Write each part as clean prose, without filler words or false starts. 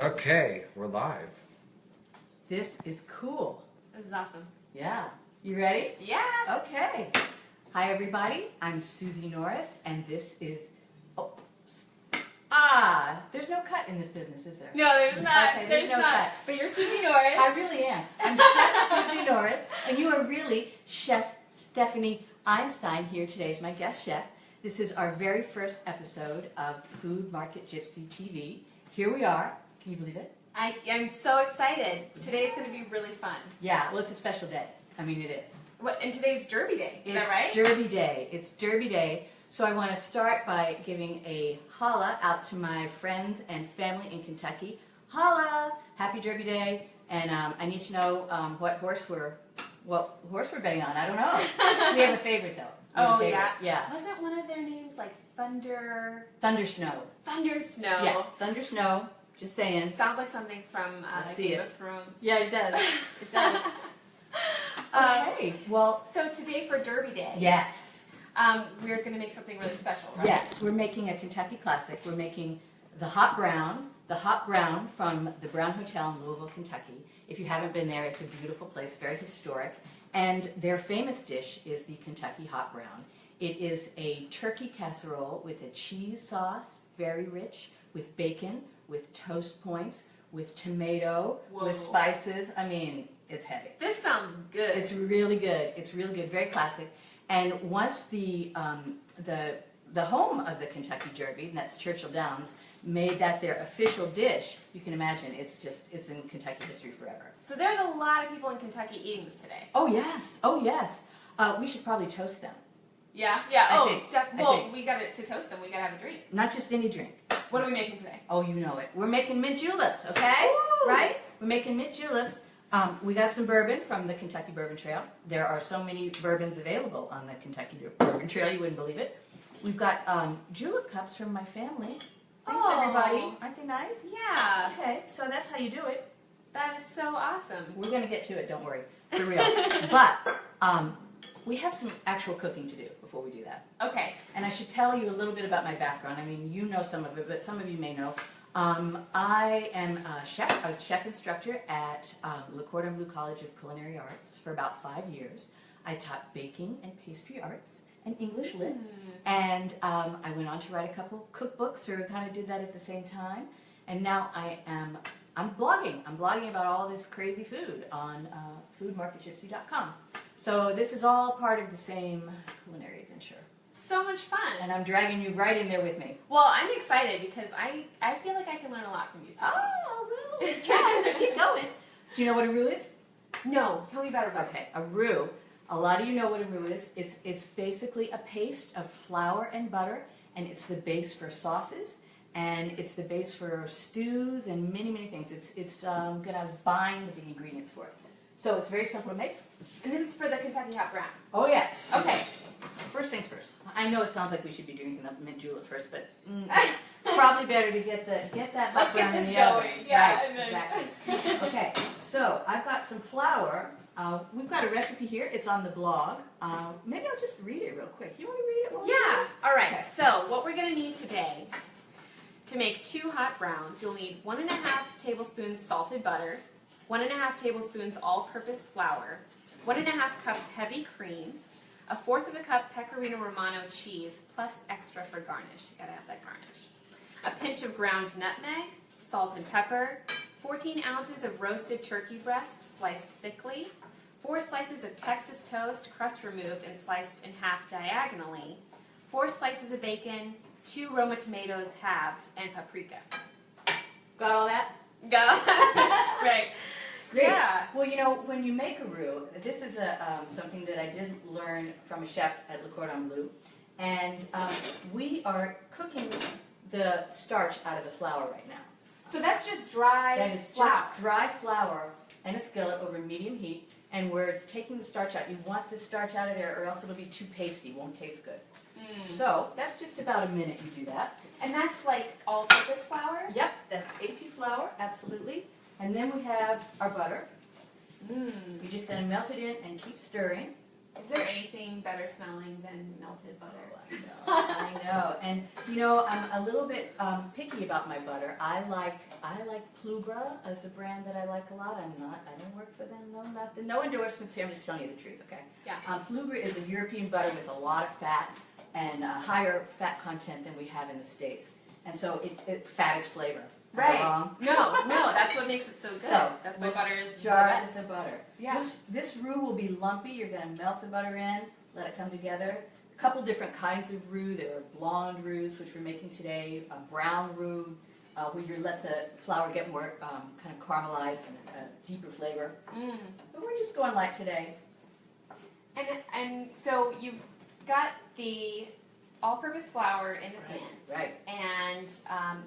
Okay, we're live. This is cool. This is awesome. Yeah. You ready? Yeah. Okay. Hi, everybody. I'm Susie Norris, and this is... there's no cut in this business, is there? No, there's not. Okay, there's no cut. But you're Susie Norris. I really am. I'm Chef Susie Norris, and you are really Chef Stephanie Einstein here today as my guest chef. This is our very first episode of Food Market Gypsy TV. Here we are. Can you believe it? I'm so excited. Today's going to be really fun. Yeah, well, it's a special day. I mean, it is. And today's Derby Day. Is that right? It's Derby Day. It's Derby Day. So I want to start by giving a holla out to my friends and family in Kentucky. Holla! Happy Derby Day. And I need to know what horse we're betting on. I don't know. We have a favorite, though. Yeah. Wasn't one of their names like Thunder Snow. Thunder Snow. Yeah, Thunder Snow. Just saying. Sounds like something from Game of Thrones. Yeah, it does. It does. Okay. Well. So today for Derby Day. Yes. We're going to make something really special, right? Yes, we're making a Kentucky classic. We're making the hot brown from the Brown Hotel in Louisville, Kentucky. If you haven't been there, it's a beautiful place, very historic. And their famous dish is the Kentucky hot brown. It is a turkey casserole with a cheese sauce, very rich, with bacon, with toast points, with tomato, with spices. I mean, it's heavy. This sounds good. It's really good. It's really good. Very classic. And once the home of the Kentucky Derby, and that's Churchill Downs, made that their official dish, you can imagine it's in Kentucky history forever. So there's a lot of people in Kentucky eating this today. Oh yes. Oh yes. We should probably toast them. Yeah. We got to toast them. We got to have a drink. Not just any drink. What are we making today? Oh, you know it. We're making mint juleps. Okay. Ooh. Right. We're making mint juleps. We got some bourbon from the Kentucky Bourbon Trail. There are so many bourbons available on the Kentucky Bourbon Trail, you wouldn't believe it. We've got julep cups from my family. Thanks, everybody. Aren't they nice? Yeah. Okay, so that's how you do it. That is so awesome. We're going to get to it, don't worry. For real. But we have some actual cooking to do before we do that. Okay. And I should tell you a little bit about my background. I mean, you know some of it, but some of you may know. I am a chef. I was chef instructor at Le Cordon Bleu College of Culinary Arts for about 5 years. I taught baking and pastry arts and English lit. And I went on to write a couple cookbooks, or kind of did that at the same time. And now I'm blogging. I'm blogging about all this crazy food on foodmarketgypsy.com. So this is all part of the same culinary adventure. So much fun. And I'm dragging you right in there with me. Well, I'm excited because I feel like I can learn a lot from you, Susie. Oh, well, let's try. Let's keep going. Do you know what a roux is? No. Tell me about a roux. Okay, a roux. A lot of you know what a roux is. It's basically a paste of flour and butter, and it's the base for sauces, and it's the base for stews and many, many things. It's going to bind the ingredients for us. So it's very simple to make. And this is for the Kentucky hot brown. Oh, yes. Okay. First things first. I know it sounds like we should be drinking the mint julep first, but probably better to get that hot brown in the oven. Yeah, right, exactly. Okay, so I've got some flour. We've got a recipe here. It's on the blog. Maybe I'll just read it real quick. You want to read it? While we do this? All right. Okay. So what we're going to need today, to make 2 hot browns, you'll need 1.5 tablespoons salted butter, 1.5 tablespoons all-purpose flour, 1.5 cups heavy cream, 1/4 of a cup Pecorino Romano cheese, plus extra for garnish. You gotta have that garnish. A pinch of ground nutmeg, salt and pepper, 14 ounces of roasted turkey breast sliced thickly, 4 slices of Texas toast, crust removed and sliced in half diagonally, 4 slices of bacon, 2 Roma tomatoes halved, and paprika. Got all that? Got right. Great. Yeah. Well, you know, when you make a roux, this is something that I did learn from a chef at Le Cordon Bleu, and we are cooking the starch out of the flour right now. So that's just dry That is flour. just dry flour in a skillet over medium heat, and we're taking the starch out. You want the starch out of there, or else it'll be too pasty, won't taste good. So that's just about a minute you do that. And that's like all-purpose flour? Yep, that's AP flour, absolutely. And then we have our butter. You're just going to melt it in and keep stirring. Is there anything better smelling than melted butter? I know. And you know, I'm a little bit picky about my butter. I like Plugra as a brand that I like a lot. I don't work for them. No, nothing. No endorsements here. I'm just telling you the truth, okay? Yeah. Plugra is a European butter with a lot of fat and higher fat content than we have in the States. And so fat is flavor. Am I Right. wrong? No, that's what makes it so good. So, that's why butter is start the with the butter. Yeah. This roux will be lumpy. You're going to melt the butter in, let it come together. A couple different kinds of roux. There are blonde roux, which we're making today, a brown roux, where you let the flour get more kind of caramelized and a deeper flavor. Mm. But we're just going light today. And so you've got the all-purpose flour in the pan. Right. And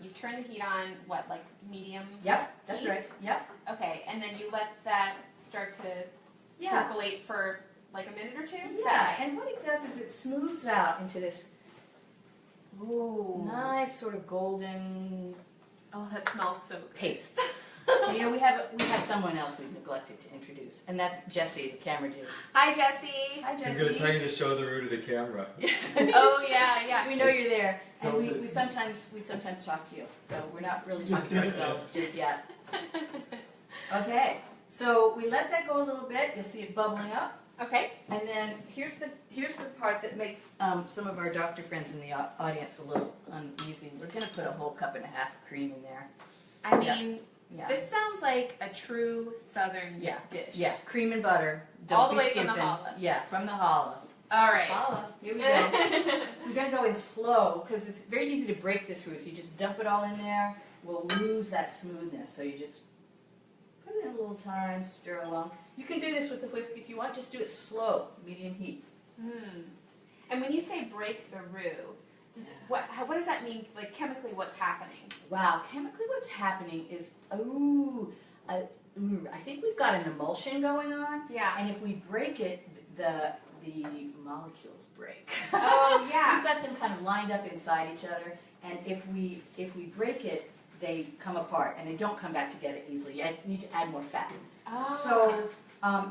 you turn the heat on, what, like medium? Yep, that's heat? right. Yep. Okay, and then you let that start to percolate for like a minute or two? Is that right? And what it does is it smooths out into this nice sort of golden Oh, that smells so good. paste. You know, we have someone else we've neglected to introduce, and that's Jesse, the camera dude. Hi, Jesse. Hi, He's Jesse. going to tell you to show the roux to the camera. Oh, yeah. We know you're there, and So we sometimes talk to you, so we're not really talking to ourselves just yet. Okay, so we let that go a little bit. You'll see it bubbling up, Okay. and then here's the part that makes some of our doctor friends in the audience a little uneasy. We're going to put a whole cup and a half of cream in there. I mean, Yeah. this sounds like a true Southern dish. Yeah, cream and butter. Don't All the be way from the skimping. challah. Yeah, from the challah. All right. Challah. Here we go. We're going to go in slow because it's very easy to break this roux. If you just dump it all in there, we'll lose that smoothness. So you just put it in a little time, stir along. You can do this with the whisk if you want. Just do it slow, medium heat. And when you say break the roux, what does that mean? Like chemically, what's happening? Wow, chemically what's happening is, I think we've got an emulsion going on. Yeah. And if we break it, the molecules break. Oh, yeah. We've got them kind of lined up inside each other, and if we break it, they come apart and they don't come back together easily. You need to add more fat. Oh. So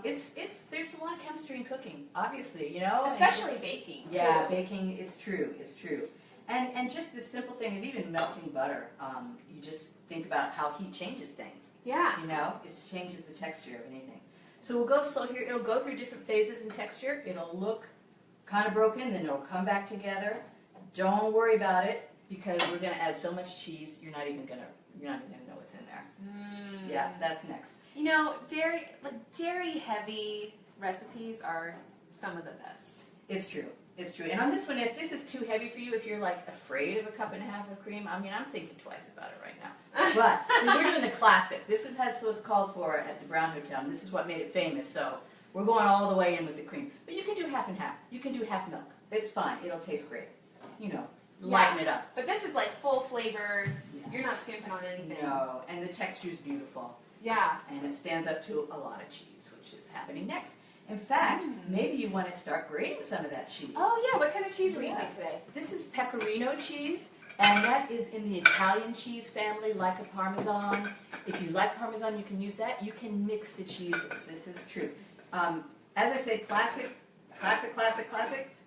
there's a lot of chemistry in cooking, obviously, you know. Especially baking. Yeah, too. baking is true. It's true. And just the simple thing of even melting butter, you just think about how heat changes things. Yeah. You know, it changes the texture of anything. So we'll go slow here. It'll go through different phases in texture. It'll look kind of broken, then it'll come back together. Don't worry about it because we're going to add so much cheese, you're not even going to know what's in there. Yeah, that's next. You know, dairy heavy recipes are some of the best. It's true. It's true. And on this one, if this is too heavy for you, if you're like afraid of a cup and a half of cream, I mean, I'm thinking twice about it right now. But we're doing the classic. This is what's called for at the Brown Hotel, and this is what made it famous. So we're going all the way in with the cream. But you can do half and half. You can do half milk. It's fine. It'll taste great. You know, lighten it up. But this is like full flavor. Yeah. You're not skimping on anything. No, and the texture's beautiful. Yeah. And it stands up to a lot of cheese, which is happening next. In fact, maybe you want to start grating some of that cheese. Oh yeah, what kind of cheese are we using today? This is pecorino cheese, and that is in the Italian cheese family, like a Parmesan. If you like Parmesan, you can use that. You can mix the cheeses. This is true. As I say, classic.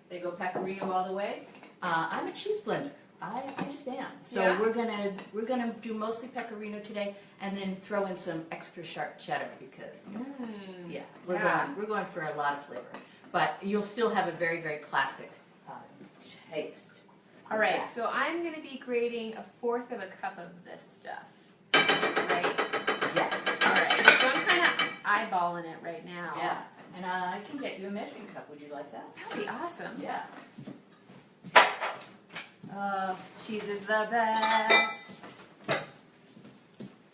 They go pecorino all the way. I'm a cheese blender. I just am. So Yeah. we're gonna do mostly pecorino today, and then throw in some extra sharp cheddar because we're going for a lot of flavor. But you'll still have a very, very classic taste. All right, so I'm going to be grating 1/4 of a cup of this stuff. Right? Yes. All right, so I'm kind of eyeballing it right now. Yeah. And I can get you a measuring cup. Would you like that? That would be awesome. Yeah. Cheese is the best.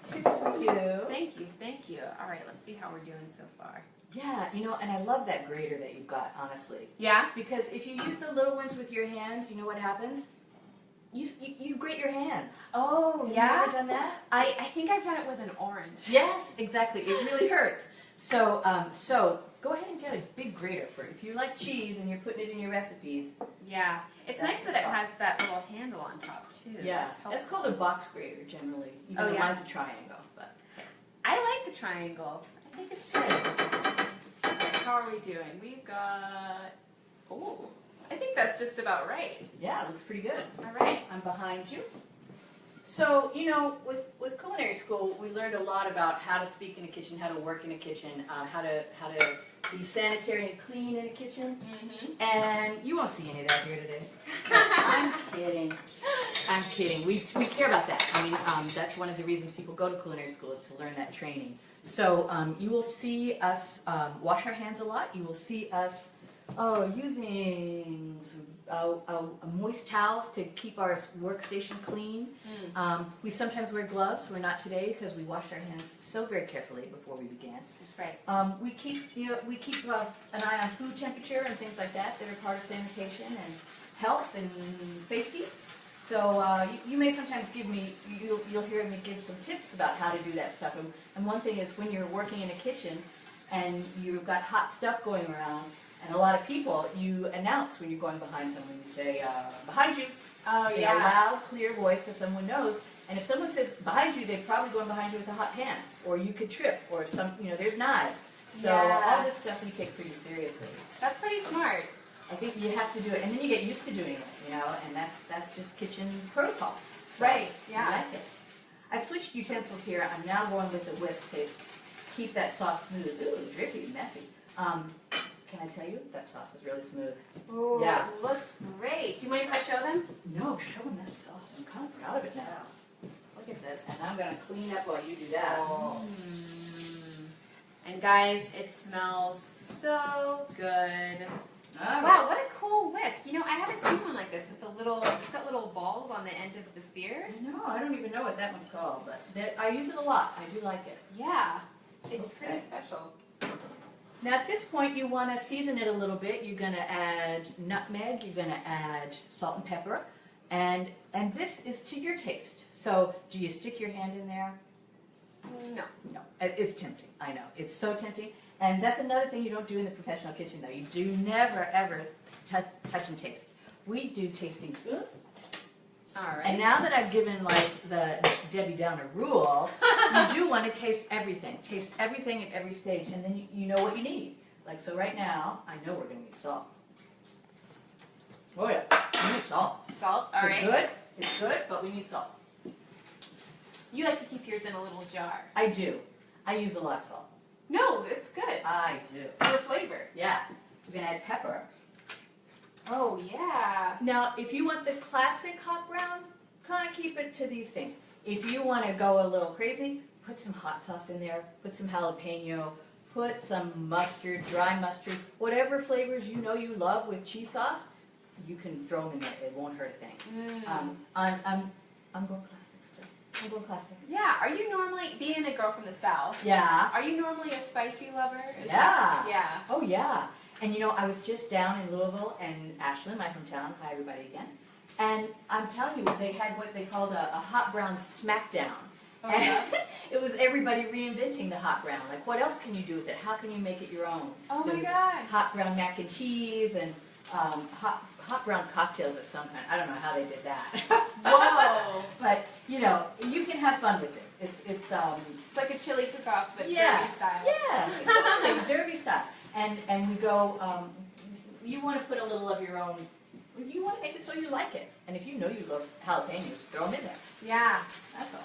Tips for you. Thank you. All right, let's see how we're doing so far. Yeah, you know, and I love that grater that you've got, honestly. Yeah? Because if you use the little ones with your hands, you know what happens? You grate your hands. Oh, Have yeah? you ever done that? I think I've done it with an orange. Yes, exactly. It really hurts. So go ahead and get a big grater for it. If you like cheese and you're putting it in your recipes. Yeah. It's That's nice that it has that little handle on top, too. Yeah, That's that's called a box grater generally. Even though mine's a triangle. But I like the triangle. I think it's good. How are we doing? We've got, oh, I think that's just about right. Yeah, it looks pretty good. All right. I'm behind you. So, you know, with culinary school, we learned a lot about how to speak in a kitchen, how to work in a kitchen, how to be sanitary and clean in a kitchen. Mm-hmm. And you won't see any of that here today. I'm kidding. I'm kidding. We care about that. I mean, that's one of the reasons people go to culinary school is to learn that training. So you will see us wash our hands a lot. You will see us using moist towels to keep our workstation clean. We sometimes wear gloves. We're not today because we washed our hands so very carefully before we began. That's right. We keep an eye on food temperature and things like that that are part of sanitation and health and safety. So you may sometimes you'll hear me give some tips about how to do that stuff. And one thing is when you're working in a kitchen and you've got hot stuff going around, and a lot of people, you announce when you're going behind someone. You say, behind you. Oh, In yeah. a loud, clear voice so someone knows. And if someone says behind you, they're probably going behind you with a hot pan. Or you could trip. Or there's knives. So Yeah. all this stuff we take pretty seriously. That's pretty smart. I think you have to do it. And then you get used to doing it, and that's just kitchen protocol. Right, So, yeah. I like it. I've switched utensils here. I'm now going with the whisk to keep that sauce smooth. Ooh, drippy, messy. Can I tell you, that sauce is really smooth. Oh, Yeah. it looks great. Do you mind if I show them? No, show them that sauce. I'm kind of proud of it now. Look at this. And I'm going to clean up while you do that. And guys, it smells so good. All right. Wow, what a cool whisk. I haven't seen one like this with it's got little balls on the end of the spears. No, I don't even know what that one's called, but I use it a lot. I do like it. Yeah, it's Okay. pretty special. Now at this point you want to season it a little bit. You're going to add nutmeg, you're going to add salt and pepper, and this is to your taste. So do you stick your hand in there? No. No, it's tempting. I know. It's so tempting. And that's another thing you don't do in the professional kitchen though. You do never ever touch and taste. We do tasting spoons. All right. And now that I've given like the Debbie Downer rule, you do want to taste everything. Taste everything at every stage, and then you know what you need. Like so, right now I know we're going to need salt. Oh yeah, we need salt. Salt. All right. It's good. It's good, but we need salt. You like to keep yours in a little jar. I do. I use a lot of salt. No, it's good. I do. It's your flavor. Yeah. We're gonna add pepper. Oh yeah. Now, if you want the classic hot brown, kind of keep it to these things. If you want to go a little crazy, put some hot sauce in there, put some jalapeno, put some mustard, dry mustard, whatever flavors you know you love with cheese sauce, you can throw them in there. It won't hurt a thing. I'm going classic still. I'm going classic. Yeah. Are you normally, being a girl from the South, Yeah. are you normally a spicy lover? Yeah. Yeah. Oh, yeah. And I was just down in Louisville and Ashland, my hometown. Hi, everybody again. And I'm telling you, they had what they called a hot brown smackdown. Oh, And yeah? it was everybody reinventing the hot brown. Like, what else can you do with it? How can you make it your own? Oh, my There was God. hot brown mac and cheese and hot brown cocktails of some kind. I don't know how they did that. Whoa. But, you can have fun with this. It's It's like a chili cook-off, but yeah, Derby style. yeah, exactly, Derby style. And we go, you want to put a little of your own, you want to make it so you like it. And if you know you love jalapenos, throw them in there. Yeah. That's all.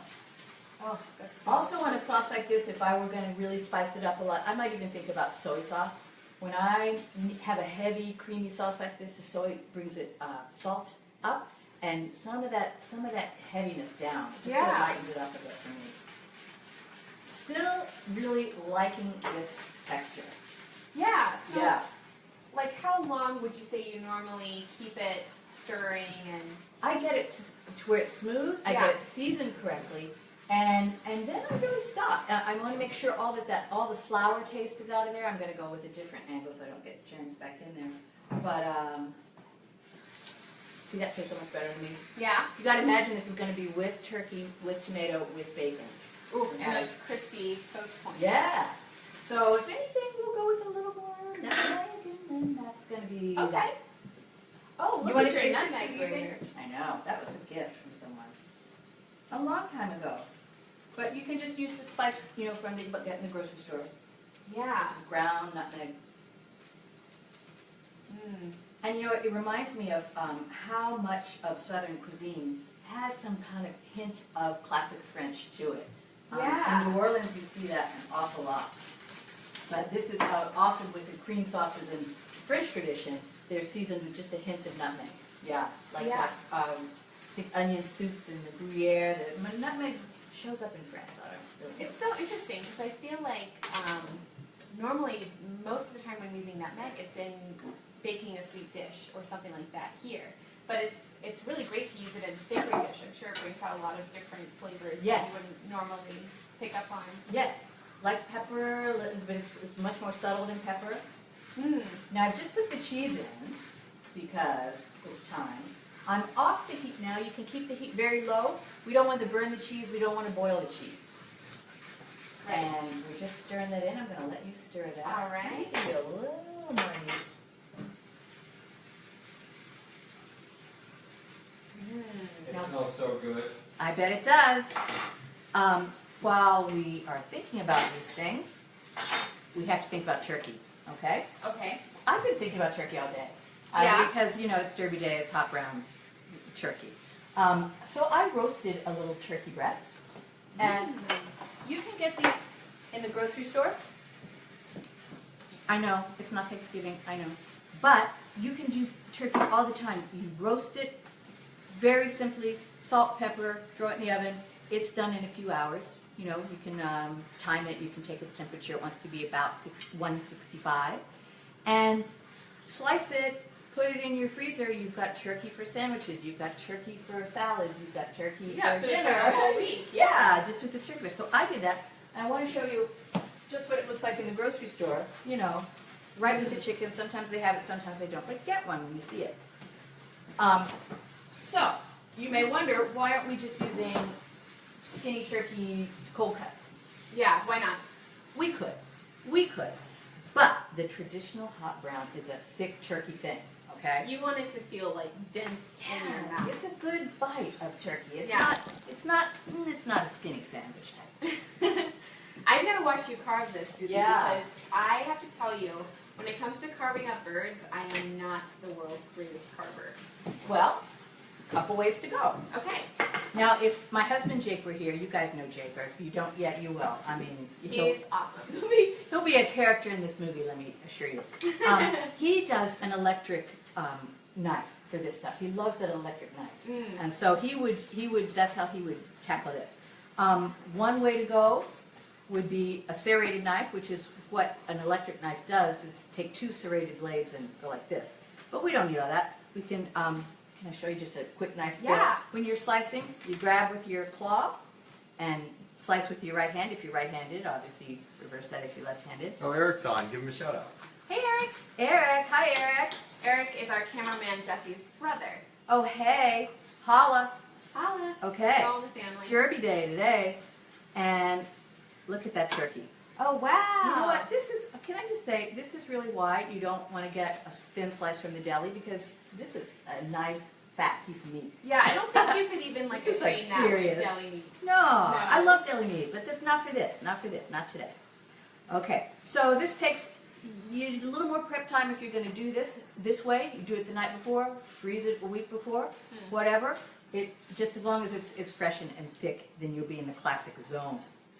Oh, that's so Also on a sauce like this, if I were going to really spice it up a lot, I might even think about soy sauce. When I have a heavy, creamy sauce like this, the soy brings it salt up and some of that heaviness down. It just Yeah. lightens it up a bit for me. Still really liking this texture. Yeah. So, Yeah. like, how long would you say you normally keep it stirring and? I get it to where it's smooth. I Yeah. get it seasoned correctly, and then I really stop. I want to make sure all the flour taste is out of there. I'm going to go with a different angle so I don't get germs back in there. But see, that tastes so much better to me. Yeah. You got to imagine this is going to be with turkey, with tomato, with bacon. Ooh, Yeah. and those crispy toast points. Yeah. So if anything, we'll go with a little more nutmeg, and then that's going to be Okay. that. Oh, You look want at to your taste it? nutmeg Do you grater. think? I know. That was a gift from someone a long time ago. But you can just use the spice, from the grocery store. Yeah. This is ground nutmeg. And you know what, it reminds me of how much of Southern cuisine has some kind of hint of classic French to it. Yeah. In New Orleans, you see that an awful lot. But this is often with the cream sauces in French tradition, they're seasoned with just a hint of nutmeg. Yeah, like that. I think onion soup and the Gruyere. The nutmeg shows up in France. I don't really know. It's so interesting because I feel like normally most of the time when using nutmeg, it's in baking a sweet dish or something like that here. But it's really great to use it in a savory dish. I'm sure it brings out a lot of different flavors that you wouldn't normally pick up on. Yes, like pepper, but it's much more subtle than pepper. Now I've just put the cheese in because it's time. I'm off the heat now. You can keep the heat very low. We don't want to burn the cheese. We don't want to boil the cheese. Right. And we're just stirring that in. I'm going to let you stir that. All right. Give it a little more heat. It smells so good. I bet it does. While we are thinking about these things, we have to think about turkey, okay? Okay. I've been thinking about turkey all day. Because, you know, it's Derby Day, it's hot browns, turkey. So I roasted a little turkey breast. And you can get these in the grocery store. I know, it's not Thanksgiving, I know. But you can do turkey all the time. You roast it very simply, salt, pepper, throw it in the oven. It's done in a few hours. You know, you can time it. You can take its temperature. It wants to be about 165. And slice it, put it in your freezer. You've got turkey for sandwiches. You've got turkey for salads. You've got turkey for dinner. For a whole week. Yeah, just with the turkey. So I did that. And I want to show you just what it looks like in the grocery store. You know, right with the chicken. Sometimes they have it, sometimes they don't. But get one when you see it. So, you may wonder, why aren't we just using skinny turkey cold cuts? Yeah, why not? We could. We could. But the traditional hot brown is a thick turkey thing, okay? You want it to feel like dense in your mouth. It's a good bite of turkey. It's Yeah. not a skinny sandwich type. I'm going to watch you carve this, Susie, Yeah. because I have to tell you, when it comes to carving up birds, I am not the world's greatest carver. Well, a couple ways to go. Okay. Now, if my husband Jake were here, you guys know Jake, or if you don't yet, you will. I mean, He's awesome. he'll be a character in this movie, let me assure you. He does an electric knife for this stuff. He loves that electric knife. And so he would, that's how he would tackle this. One way to go would be a serrated knife, which is what an electric knife does, is take two serrated blades and go like this. But we don't need all that. We can I show you just a quick knife skill? Yeah. When you're slicing, you grab with your claw and slice with your right hand if you're right-handed. Obviously, reverse that if you're left-handed. Oh, Eric's on. Give him a shout out. Hey, Eric. Eric, hi Eric. Eric is our cameraman Jesse's brother. Oh, hey. Holla. Holla. Okay. It's all in the family. Derby Day today. And look at that turkey. Oh, wow. You know what? This is, can I just say, this is really why you don't want to get a thin slice from the deli, because this is a nice, fat piece of meat. Yeah, I don't think you could even like This is, like, attain that with serious. deli meat. No, I love deli meat, but that's not for this, not today. Okay, so this takes you a little more prep time if you're going to do this way. You do it the night before, freeze it a week before, whatever. It just as long as it's fresh and thick, then you'll be in the classic zone.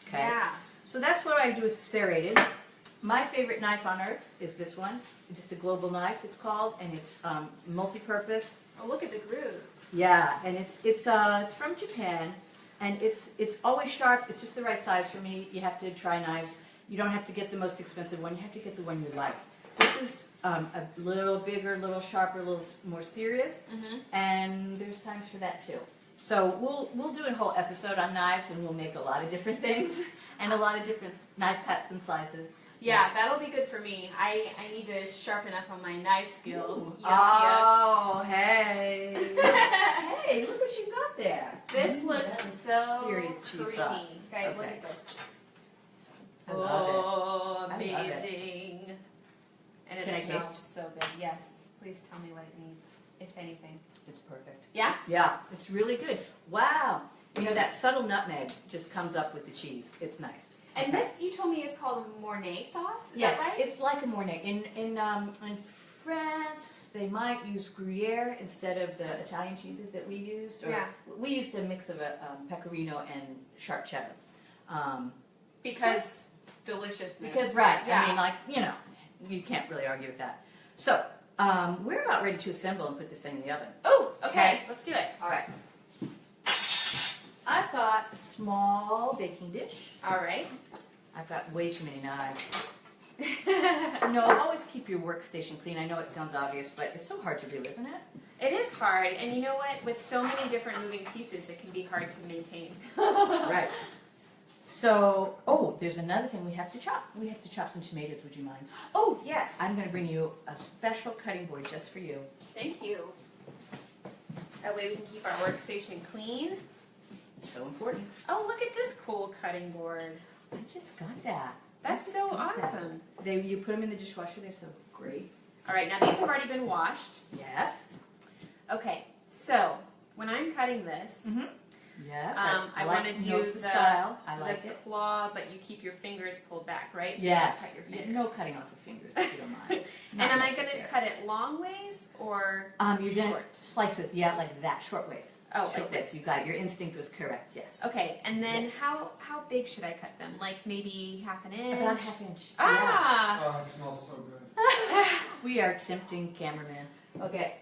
Okay. Yeah. So that's what I do with serrated. My favorite knife on earth is this one. It's just a global knife, it's called, and it's multi-purpose. Oh, look at the grooves. Yeah, and it's from Japan, and it's always sharp. It's just the right size for me. You have to try knives. You don't have to get the most expensive one. You have to get the one you like. This is a little bigger, a little sharper, a little more serious, and there's times for that too. So we'll do a whole episode on knives, and we'll make a lot of different things and a lot of different knife cuts and slices. Yeah, that'll be good for me. I need to sharpen up on my knife skills. Ooh. Oh, hey. Hey, look what you got there. This looks so serious cheese creamy. sauce. Guys, look Okay. at this. I love it. Oh, I love it. amazing. And Can I it smells taste? so good. Yes. Please tell me what it needs, if anything. It's perfect. Yeah? Yeah, it's really good. Wow. You know, that subtle nutmeg just comes up with the cheese. It's nice. And this, you told me, is called a Mornay sauce? Is Yes, that right? it's like a Mornay. In France, they might use Gruyere instead of the Italian cheeses that we used. Or Yeah. We used a mix of a pecorino and sharp cheddar. Because deliciousness. Because, right, Yeah. I mean, like, you know, you can't really argue with that. So, we're about ready to assemble and put this thing in the oven. Oh, okay. Okay. Let's do it. All right. I've got a small baking dish. All right. I've got way too many knives. No, always keep your workstation clean. I know it sounds obvious, but it's so hard to do, isn't it? It is hard, and you know what? With so many different moving pieces, it can be hard to maintain. Right. So, oh, there's another thing we have to chop. We have to chop some tomatoes, would you mind? Oh, yes. I'm going to bring you a special cutting board just for you. Thank you. That way we can keep our workstation clean. It's so important. Oh, look at this cool cutting board. I just got that. That's I so just got that. awesome. You put them in the dishwasher. They're so great. All right, now these have already been washed. Yes. Okay, so when I'm cutting this, Mm-hmm. Yes. I like want to do note the style. I like the it. claw, but you keep your fingers pulled back, right? So Yes. you don't cut your fingers. No cutting off of fingers, if you don't mind. And Not am I going to necessary. cut it long ways or You're going to short? slice it, yeah, like that, short ways. Oh, Short like ways. this. You got it. Your instinct was correct, yes. Okay, and then Yes. how big should I cut them? Like maybe half an inch? About a half inch. Ah! Oh, it smells so good. Yeah. We are tempting cameraman. Okay.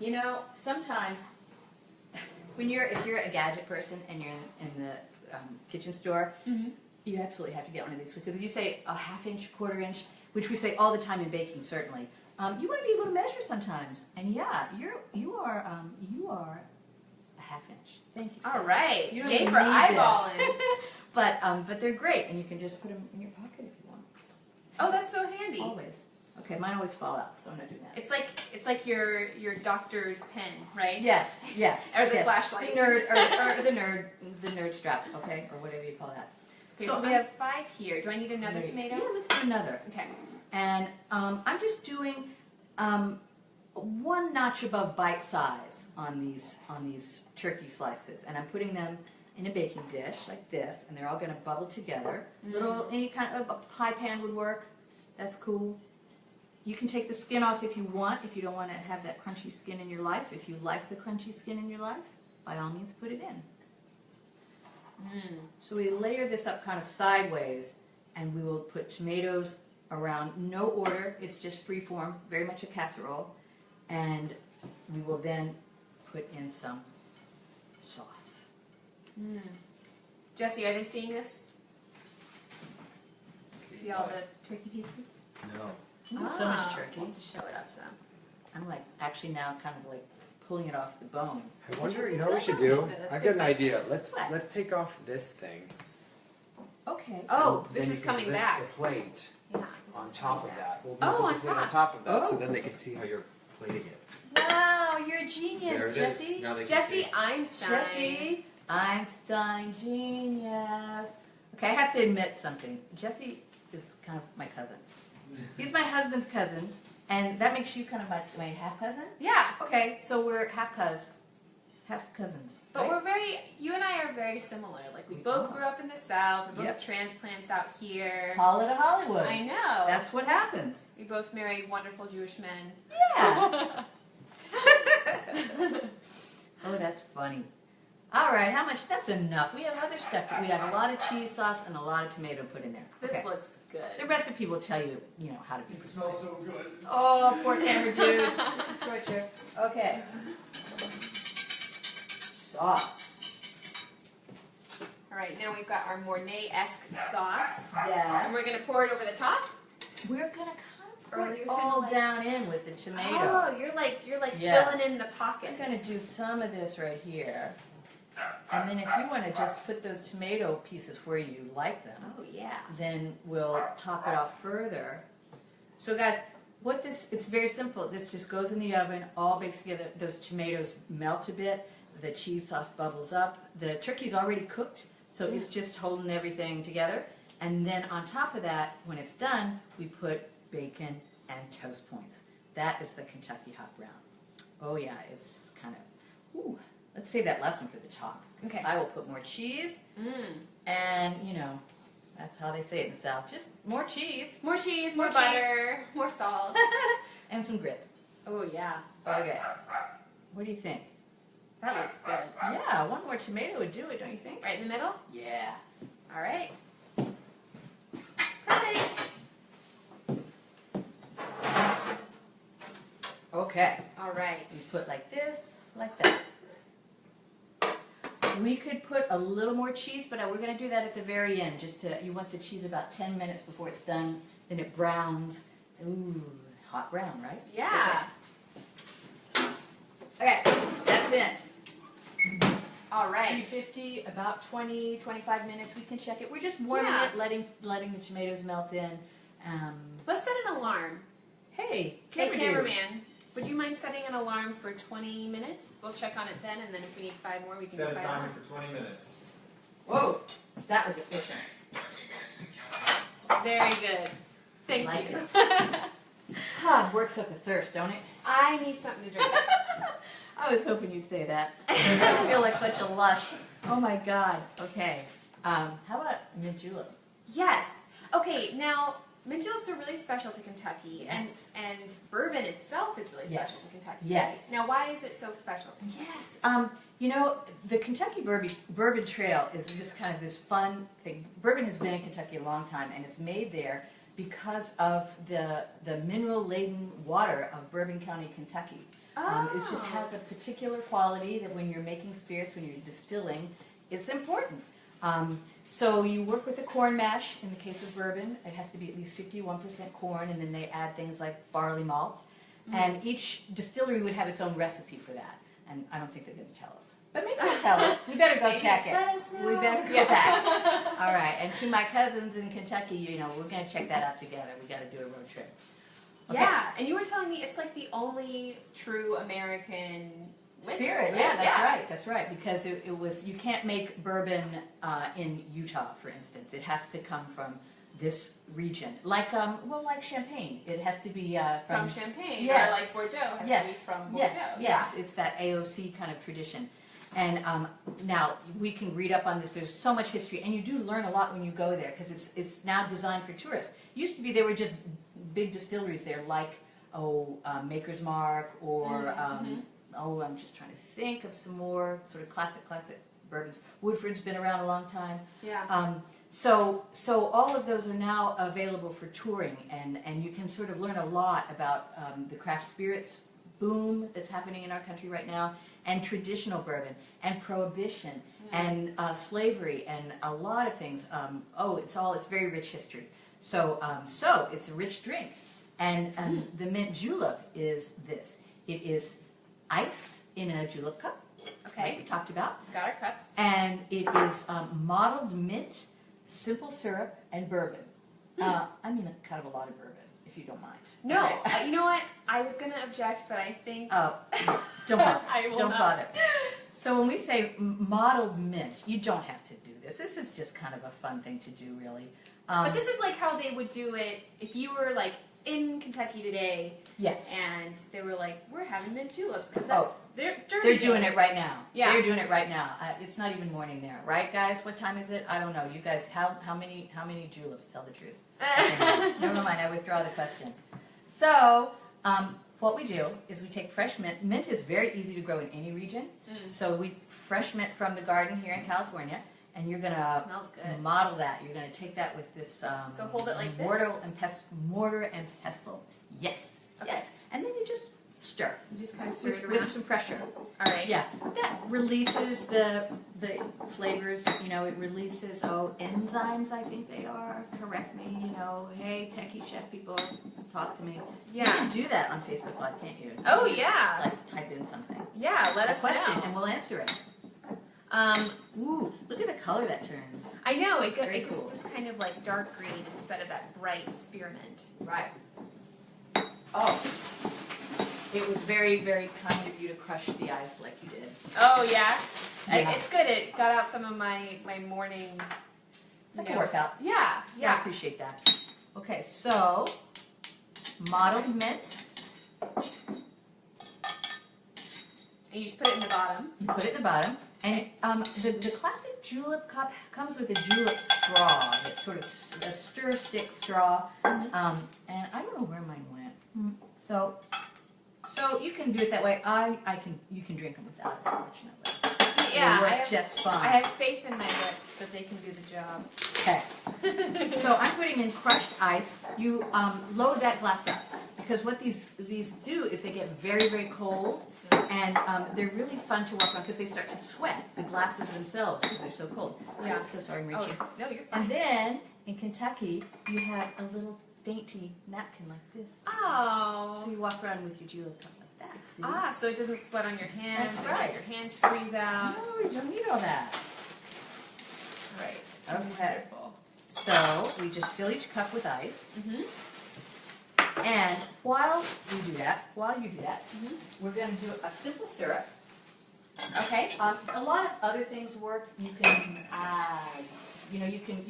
You know, sometimes if you're a gadget person and you're in the kitchen store, Mhm. you absolutely have to get one of these because if you say a half inch, quarter inch, which we say all the time in baking, certainly, you want to be able to measure sometimes. And yeah, you are a half inch. Thank you. All Stephanie. right. You don't Yay even for need eyeballing. this. But they're great, and you can just put them in your pocket if you want. Oh, that's so handy. Always. Okay, mine always fall out, so I'm not doing that. It's like your doctor's pen, right? Yes, yes. Or the yes. flashlight. The nerd, or the nerd strap, okay, or whatever you call that. Okay, so we have 5 here. Do I need another tomato? Yeah, let's do another. Okay. And I'm just doing 1 notch above bite size on these turkey slices, and I'm putting them in a baking dish like this, and they're all going to bubble together. Any kind of a pie pan would work. That's cool. You can take the skin off if you want, if you don't want to have that crunchy skin in your life. If you like the crunchy skin in your life, by all means put it in. So we layer this up kind of sideways, and we will put tomatoes around, no order, it's just free form, very much a casserole, and we will then put in some sauce. Jesse, are they seeing this? See all the turkey pieces? No. Ooh, so much Ah, turkey. we'll have to show it up to them. I'm like actually now kind of like pulling it off the bone. I wonder, you know what we That's should good. do? That's I've good got an advice. idea. Let's What? take off this thing. Okay. Oh, and this then is you can coming lift back. the plate Yeah. this on is top coming of back. that. We'll Oh, put on the plate on top. top of that, so Oh. then they can see how you're plating it. Wow, you're a genius, There it is. Jesse. Now they can Jesse see. Einstein. Jesse Einstein, genius. Okay, I have to admit something. Jesse is kind of my cousin. He's my husband's cousin, and that makes you kind of my half cousin. Yeah. Okay, so we're half cousins. But right? you and I are very similar. Like we We both are. grew up in the South. We're both Yep. transplants out here. Call it a Hollywood. I know. That's what happens. We both married wonderful Jewish men. Yeah. Oh, that's funny. All right, how much? That's enough. We have other stuff. We have a lot of cheese sauce and a lot of tomato put in there. This Okay. lose good. The recipe will tell you, how to do It this. smells so good. Oh, poor camera dude. This is torture. Okay. Sauce. All right, now we've got our Mornay-esque sauce. Yes. And we're going to pour it over the top. We're gonna kind of pour Or it you're all gonna, like- down in with the tomato. Oh, you're like Yeah. filling in the pockets. I'm gonna do some of this right here, and then if you want to just put those tomato pieces where you like them, Oh yeah. then we'll top it off further. So guys, it's very simple. This just goes in the oven, all bakes together. Those tomatoes melt a bit. The cheese sauce bubbles up. The turkey's already cooked, so it's just holding everything together. And then on top of that, when it's done, we put bacon and toast points. That is the Kentucky hot brown. Oh yeah, it's kind of, ooh. Let's save that last one for the top. 'Cause Okay. I will put more cheese, and that's how they say it in the South. Just more cheese. More cheese, More more butter, more salt. and some grits. Oh yeah, Okay. What do you think? that looks good. Yeah, one more tomato would do it, don't you think? Right in the middle. Yeah. All right. Perfect. Okay. All right. You put like this, like that. We could put a little more cheese, but we're going to do that at the very end. You want the cheese about 10 minutes before it's done, then it browns. Ooh, hot brown, right? Yeah. Okay, that's it. All right. 350, about 20, 25 minutes. We can check it. We're just warming Yeah. it, letting the tomatoes melt in. Let's set an alarm. Hey, Hey, cameraman, would you mind setting an alarm for 20 minutes? We'll check on it then, and then if we need 5 more, we can Set a do 5 timer more. for 20 minutes. Whoa, that was efficient. 20 minutes and counting. Very good. Thank Like you. Ah, works up a thirst, don't it? I need something to drink. I was hoping you'd say that. I feel like such a lush. Oh my God. Okay. How about mint julep? Yes. Okay, now, mint juleps are really special to Kentucky, Yes. and bourbon itself is really special Yes. to Kentucky. Yes. Right? Now, why is it so special to Kentucky? Yes. You know, the Kentucky Bourbon Trail is just kind of this fun thing. Bourbon has been in Kentucky a long time, and it's made there because of the mineral-laden water of Bourbon County, Kentucky. It just has a particular quality that when you're making spirits, when you're distilling, it's important. So you work with the corn mash. In the case of bourbon, it has to be at least 51% corn, and then they add things like barley malt. And each distillery would have its own recipe for that. And I don't think they're going to tell us. But maybe they'll tell us. We better go check it. Let us know. We better go back. All right. And to my cousins in Kentucky, you know, we're going to check that out together. We got to do a road trip. Okay. Yeah, and you were telling me it's like the only true American liquor, Spirit, right? yeah, that's right. Because it was, you can't make bourbon in Utah, for instance. It has to come from this region, like like Champagne. It has to be From Champagne, Yes. or like Bordeaux. Has Yes, to be from Bordeaux. yes. It's that AOC kind of tradition. And now we can read up on this. There's so much history, and you do learn a lot when you go there because it's now designed for tourists. Used to be there were just big distilleries there, like Maker's Mark, or I'm just trying to think of some more sort of classic bourbons. Woodford's been around a long time. Yeah. So all of those are now available for touring, and you can sort of learn a lot about the craft spirits boom that's happening in our country right now, and traditional bourbon, and prohibition, and slavery, and a lot of things. It's very rich history. So it's a rich drink, and the mint julep is this. It is ice in a julep cup, Okay. like we talked about. Got our cups. And it is mottled mint, simple syrup, and bourbon. I mean, kind of a lot of bourbon, if you don't mind. No, Okay. you know what? I was going to object, but I think... Oh, don't bother. I will Don't not. bother. So when we say mottled mint, you don't have to do this. This is just kind of a fun thing to do, really. But this is like how they would do it if you were like in Kentucky today Yes. and they were like, we're having mint juleps because Oh. they're They're doing it right now. Yeah. They're doing it right now. It's not even morning there, right, guys? What time is it? I don't know. You guys, how many juleps? Tell the truth. Okay, never mind. I withdraw the question. So, what we do is we take fresh mint. Mint is very easy to grow in any region. So we fresh mint from the garden here in California, and you're gonna Smells good. model that. You're gonna take that with this So hold it like this? mortar and pestle. Yes, Okay. yes. And then you just stir You just kind of stir it around. with some pressure. All right. Yeah, that releases the flavors. You know, it releases enzymes. I think they are. Correct me. You know, hey, techie chef people, talk to me. Yeah. You can do that on Facebook Live, can't you? Oh, You just, yeah. Like type in something, Yeah, let a us question, know. and we'll answer it. Um, Ooh, look at the color that turned. I know, it Very gets cool. this kind of like dark green instead of that bright spearmint. Right. Oh, it was very, very kind of you to crush the ice like you did. Oh, yeah? Yeah. It's good. It got out some of my morning... That can work out. Yeah, I yeah. appreciate that. Okay, so mottled mint. And you just put it in the bottom. You put it in the bottom. And the classic julep cup comes with a julep straw. It's sort of a stir stick straw. And I don't know where mine went. So you can do it that way. You can drink them without it, unfortunately. Yeah, They work I have, just fine. I have faith in my lips that they can do the job. Okay. So I'm putting in crushed ice. You load that glass up because what these do is they get very, very cold, and they're really fun to work on because they start to sweat, the glasses themselves, because they're so cold. Yeah. I'm so sorry, I'm reaching. Oh, no, you're fine. And then in Kentucky, you have a little dainty napkin like this. Oh. So you walk around with your julep cup like that. See? Ah, so it doesn't sweat on your hands. That's or let right. your hands freeze out. No, you don't need all that. Right. Okay. Wonderful. So we just fill each cup with ice. Mm-hmm. And while you do that, we're going to do a simple syrup. Okay. A lot of other things work. You can add, you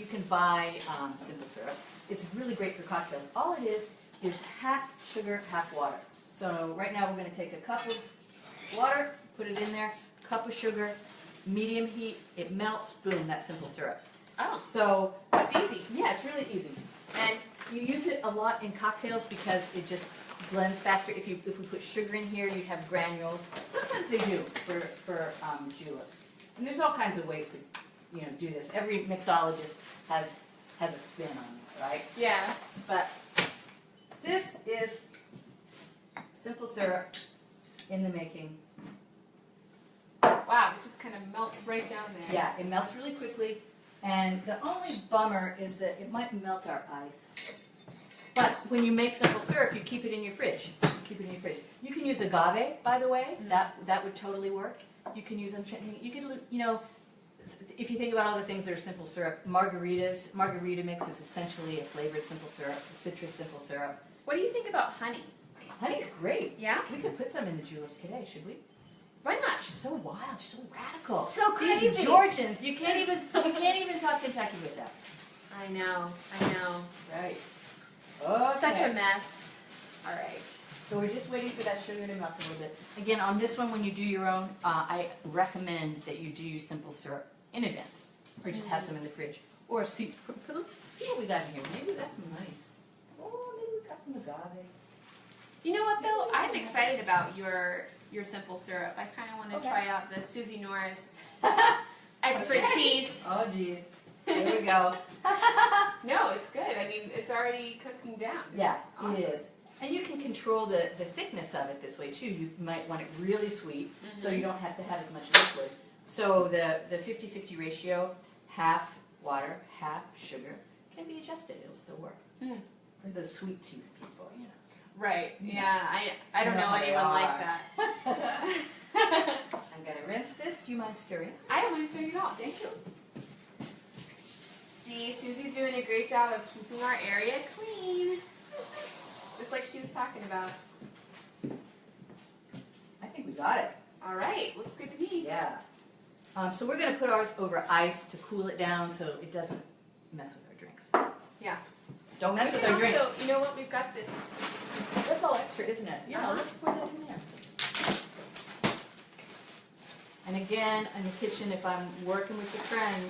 can buy simple syrup. It's really great for cocktails. All it is half sugar, half water. So right now we're going to take a cup of water, put it in there, cup of sugar, medium heat, it melts, boom, that's simple syrup. Oh, So that's easy. yeah, it's really easy. And you use it a lot in cocktails because it just blends faster. If we put sugar in here, you'd have granules. Sometimes they do for juleps. And there's all kinds of ways to do this. Every mixologist has a spin on it, right? Yeah. But this is simple syrup in the making. Wow, it just kind of melts right down there. Yeah, it melts really quickly. And the only bummer is that it might melt our ice. But when you make simple syrup, you keep it in your fridge. You can use agave, by the way. Mm-hmm. That would totally work. You can use them. You can, if you think about all the things that are simple syrup, margarita mix is essentially a flavored simple syrup, a citrus simple syrup. What do you think about honey? Honey's great. Yeah? We could put some in the juleps today, should we? Why not? She's so wild. She's so radical. So crazy. These Georgians, you can't even talk Kentucky with them. I know. Right. Okay. Such a mess. All right. So we're just waiting for that sugar to melt a little bit. Again, on this one, when you do your own, I recommend that you do use simple syrup in advance, or just have some in the fridge. Or let's see what we got in here. Maybe we got some honey. Oh, maybe we got some agave. You know what though? I'm excited about your simple syrup. I kind of want to try out the Susie Norris expertise. Oh, geez. Here we go. No, it's good. I mean, it's already cooking down. It's Yeah, awesome. it is. And you can control the thickness of it this way too. You might want it really sweet, so you don't have to have as much liquid. So the 50-50 ratio, half water, half sugar, can be adjusted. It'll still work. For the sweet tooth people, Right. Yeah. I don't know anyone like that. I'm going to rinse this. Do you mind stirring? I don't mind stirring it all. Thank you. See, Susie's doing a great job of keeping our area clean. Just like she was talking about. I think we got it. All right. Looks good to me. Yeah. So we're going to put ours over ice to cool it down so it doesn't mess with our drinks. Yeah. Don't mess with And our drinks. also, you know what? We've got this. That's all extra, isn't it? Yeah, let's pour that in there. And again, in the kitchen, if I'm working with a friend,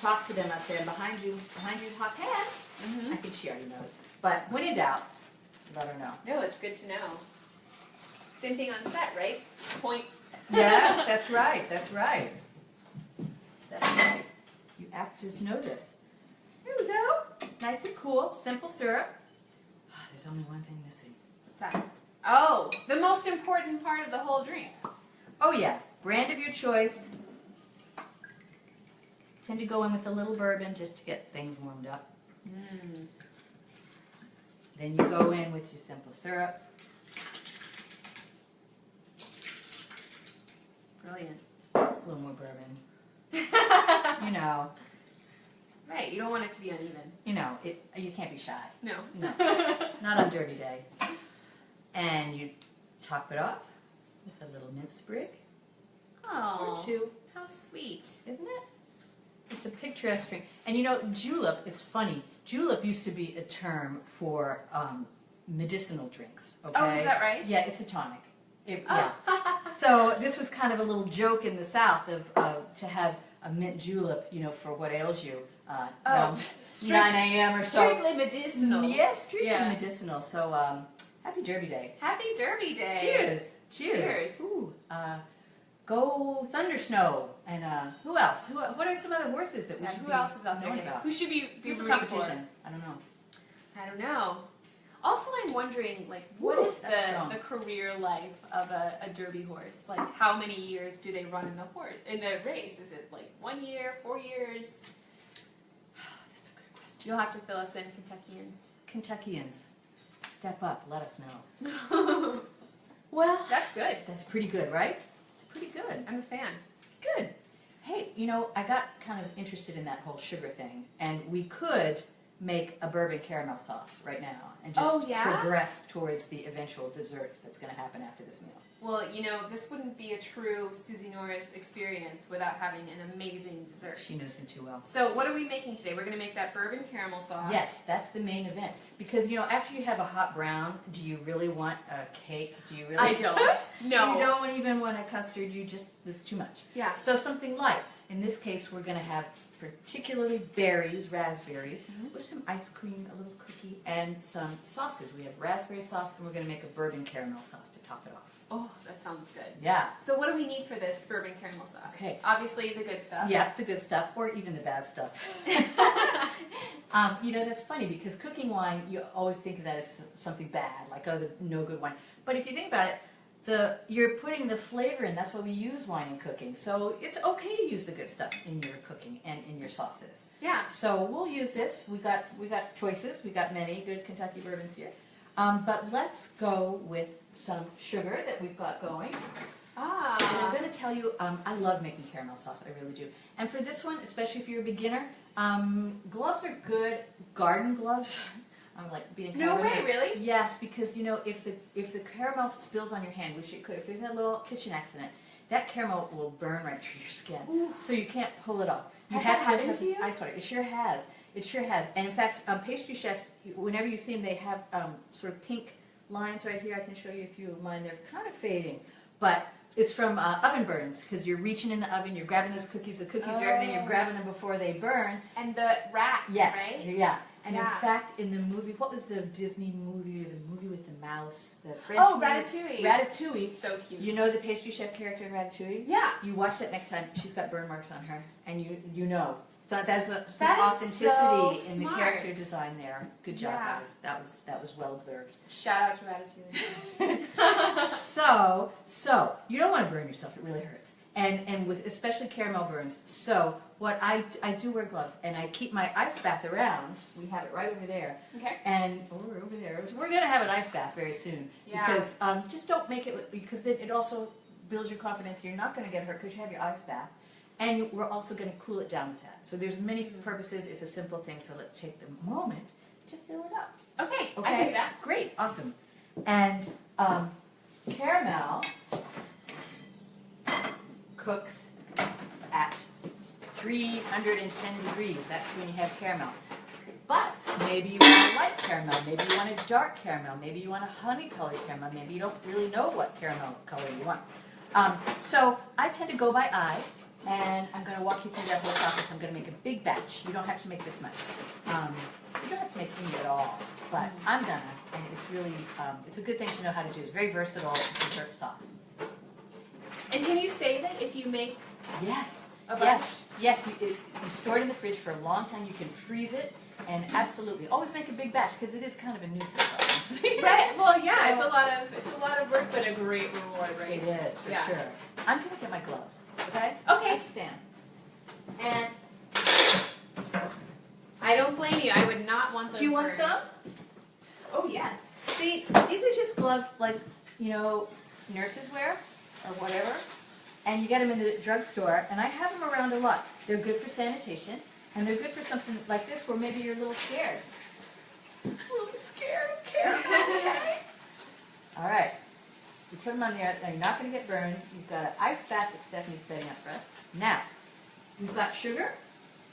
talk to them. I say, I'm behind you, hot pan. I think she already knows. But when in doubt, let her know. No, it's good to know. Same thing on set, right? Points. Yes, that's right. That's right. You actors know this. Here we go. Nice and cool. Simple syrup. There's only one thing missing. What's that? Oh, the most important part of the whole drink. Oh yeah, brand of your choice. Tend to go in with a little bourbon just to get things warmed up. Then you go in with your simple syrup. Brilliant. A little more bourbon. Right, you don't want it to be uneven. You can't be shy. No. No, not on Derby Day. And you top it off with a little mint sprig Oh, or two, how sweet. isn't it? It's a picturesque drink. And julep, it's funny. Julep used to be a term for medicinal drinks. Okay? Oh, is that right? Yeah, it's a tonic. Yeah. So this was kind of a little joke in the South of to have a mint julep, for what ails you. Around 9 a.m. or so. Strictly medicinal. Yes, strictly Yeah. medicinal. So Happy Derby Day. Happy Derby Day. Cheers. Cheers. Cheers. Ooh, go Thunder Snow. And who else? What are some other horses that we should Who be else is out there? knowing about? Who should be Who's the rooting competition? I don't know. for? I don't know. Also, I'm wondering, like, what Ooh, is that's strong. the career life of a Derby horse? Like, how many years do they run in the race? Is it like 1 year, 4 years? That's a good question. You'll have to fill us in, Kentuckians. Kentuckians, step up. Let us know. Well, That's good. that's pretty good, right? It's pretty good. I'm a fan. Good. Hey, I got kind of interested in that whole sugar thing, and we could make a bourbon caramel sauce right now and just Oh, yeah? progress towards the eventual dessert that's going to happen after this meal. Well, this wouldn't be a true Susie Norris experience without having an amazing dessert. She knows me too well. So what are we making today? We're going to make that bourbon caramel sauce. Yes, that's the main event. Because, after you have a hot brown, do you really want a cake? Do you really? I don't. No. You don't even want a custard. It's too much. Yeah. So something light. In this case, we're going to have particularly berries, raspberries, with some ice cream, a little cookie, and some sauces. We have raspberry sauce, and we're going to make a bourbon caramel sauce to top it off. Oh, that sounds good. Yeah. So what do we need for this bourbon caramel sauce? Okay. Obviously the good stuff. Yeah, the good stuff, or even the bad stuff. That's funny because cooking wine, you always think of that as something bad, like, oh, the no good wine. But if you think about it, you're putting the flavor in. That's why we use wine in cooking. So it's okay to use the good stuff in your cooking and in your sauces. Yeah. So we'll use this. We got choices. We got many good Kentucky bourbons here. But let's go with some sugar that we've got going. And I'm going to tell you, I love making caramel sauce. I really do. And for this one, especially if you're a beginner, gloves are good. Garden gloves. I'm like being kind No of a way, nerd. really? Yes, because if the caramel spills on your hand, which it could, if there's a little kitchen accident, that caramel will burn right through your skin. Ooh. So you can't pull it off. You Has have that to happened have to you? ice water. It sure has. It sure has. And in fact, pastry chefs, whenever you see them, they have sort of pink lines right here. I can show you a few of mine. They're kind of fading, but it's from oven burns because you're reaching in the oven, you're grabbing those cookies. The cookies are everything. You're grabbing them before they burn. And the rat, Yes. right? Yeah. And Yeah. in fact, in the movie, what was the Disney movie, the movie with the mouse, the French Oh, movie? Ratatouille. Ratatouille. So cute. You know the pastry chef character in Ratatouille? Yeah. You watch that next time. She's got burn marks on her, and you know. So that's some That is authenticity so in the smart. character design there. Good job, Yeah. guys. That was well observed. Shout out to Ratatouille. So you don't want to burn yourself. It really hurts. And with especially caramel burns. So what I do wear gloves, and I keep my ice bath around. We have it right over there. Okay. And we're over there. We're going to have an ice bath very soon. Yeah. Because just don't make it, because then it also builds your confidence. You're not going to get hurt because you have your ice bath. And we're also going to cool it down with that. So there's many purposes. It's a simple thing. So let's take the moment to fill it up. Okay, Okay? I can do that. Great. Awesome. And caramel cooks at 310 degrees. That's when you have caramel. But maybe you want a light caramel, maybe you want a dark caramel, maybe you want a honey-colored caramel, maybe you don't really know what caramel color you want. So I tend to go by eye, and I'm going to walk you through that whole process. I'm going to make a big batch. You don't have to make this much. You don't have to make any at all, but I'm gonna, and it's really, it's a good thing to know how to do. It's very versatile dessert sauce. And can you say that if you make Yes. a bunch? Yes. You store it in the fridge for a long time. You can freeze it, and absolutely always make a big batch because it is kind of a nuisance. Obviously. Right. Well, yeah, So- it's a lot of work, but a great reward, right? It is for Yeah. sure. I'm gonna get my gloves. Okay. Okay. Understand. And I don't blame you. I would not want those. do you want burns. some? Oh yes. See, these are just gloves like nurses wear or whatever, and you get them in the drugstore. And I have them around a lot. They're good for sanitation, and they're good for something like this where maybe you're a little scared. A little scared of caramel, okay? All right. You put them on there. Now you're not going to get burned. You've got an ice bath that Stephanie's setting up for us. Now, we've got sugar,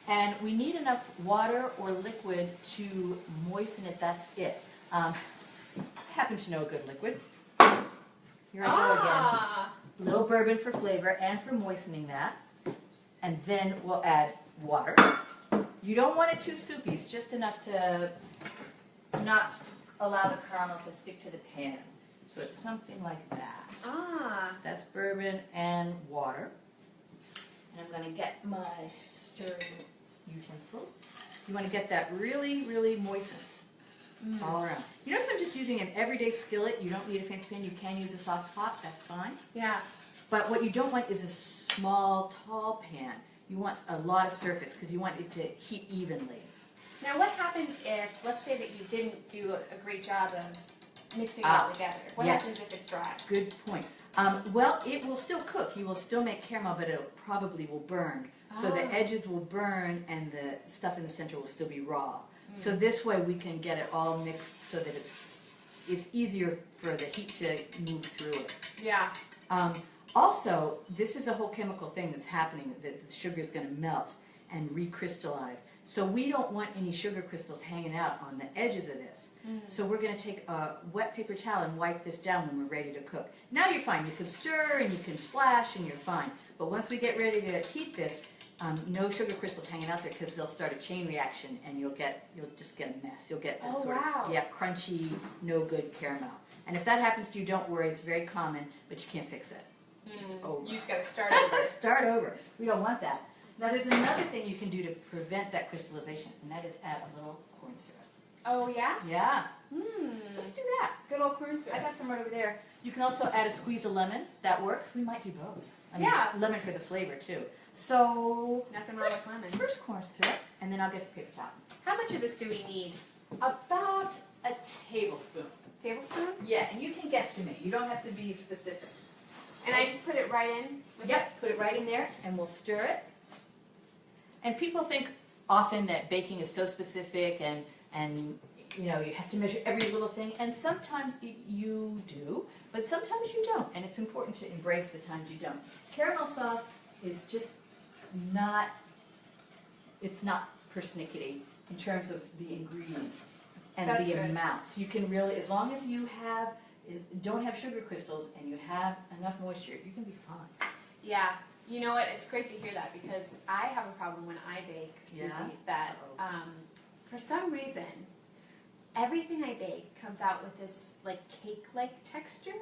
and we need enough water or liquid to moisten it. That's it. I happen to know a good liquid. Here I go again. Little bourbon for flavor and for moistening that. And then we'll add water. You don't want it too soupy. It's just enough to not allow the caramel to stick to the pan. So it's something like that. Ah. That's bourbon and water. And I'm going to get my stirring utensils. You want to get that really, really moistened all around. You notice I'm just using an everyday skillet. You don't need a fancy pan. You can use a sauce pot. That's fine. Yeah. But what you don't want is a small, tall pan. You want a lot of surface because you want it to heat evenly. Now, what happens if, let's say that you didn't do a great job of mixing it all together? What yes. happens if it's dry? Good point. Well, it will still cook. You will still make caramel, but it probably will burn. So the edges will burn and the stuff in the center will still be raw. So this way we can get it all mixed so that it's easier for the heat to move through it. Yeah. Also, this is a whole chemical thing that's happening, that the sugar is going to melt and recrystallize. So we don't want any sugar crystals hanging out on the edges of this. So we're going to take a wet paper towel and wipe this down when we're ready to cook. Now you're fine. You can stir and you can splash and you're fine. But once we get ready to heat this, no sugar crystals hanging out there because they'll start a chain reaction and you'll just get a mess. You'll get this sort of crunchy, no good caramel. And if that happens to you, don't worry. It's very common, but you can't fix it. It's over. You just got to start over. Start over. We don't want that. Now there's another thing you can do to prevent that crystallization, and that is add a little corn syrup. Oh, yeah? Yeah. Let's do that. Good old corn syrup. I got some right over there. You can also add a squeeze of lemon. That works. We might do both. I mean, Yeah. lemon for the flavor too. So Nothing wrong with lemon. first corn syrup, and then I'll get the paper towel. How much of this do we need? About a tablespoon. Tablespoon? Yeah, and you can guesstimate. You don't have to be specific. And I just put it right in? With Yep, put it right in there, and we'll stir it. And people think often that baking is so specific, and you know you have to measure every little thing, and sometimes you do, but sometimes you don't, and it's important to embrace the times you don't. Caramel sauce is just not, it's not persnickety in terms of the ingredients and That's the good. amounts. You can really, as long as you don't have sugar crystals and you have enough moisture, you can be fine. Yeah. You know what? It's great to hear that because I have a problem when I bake, Susie, Yeah? that for some reason, everything I bake comes out with this like cake-like texture.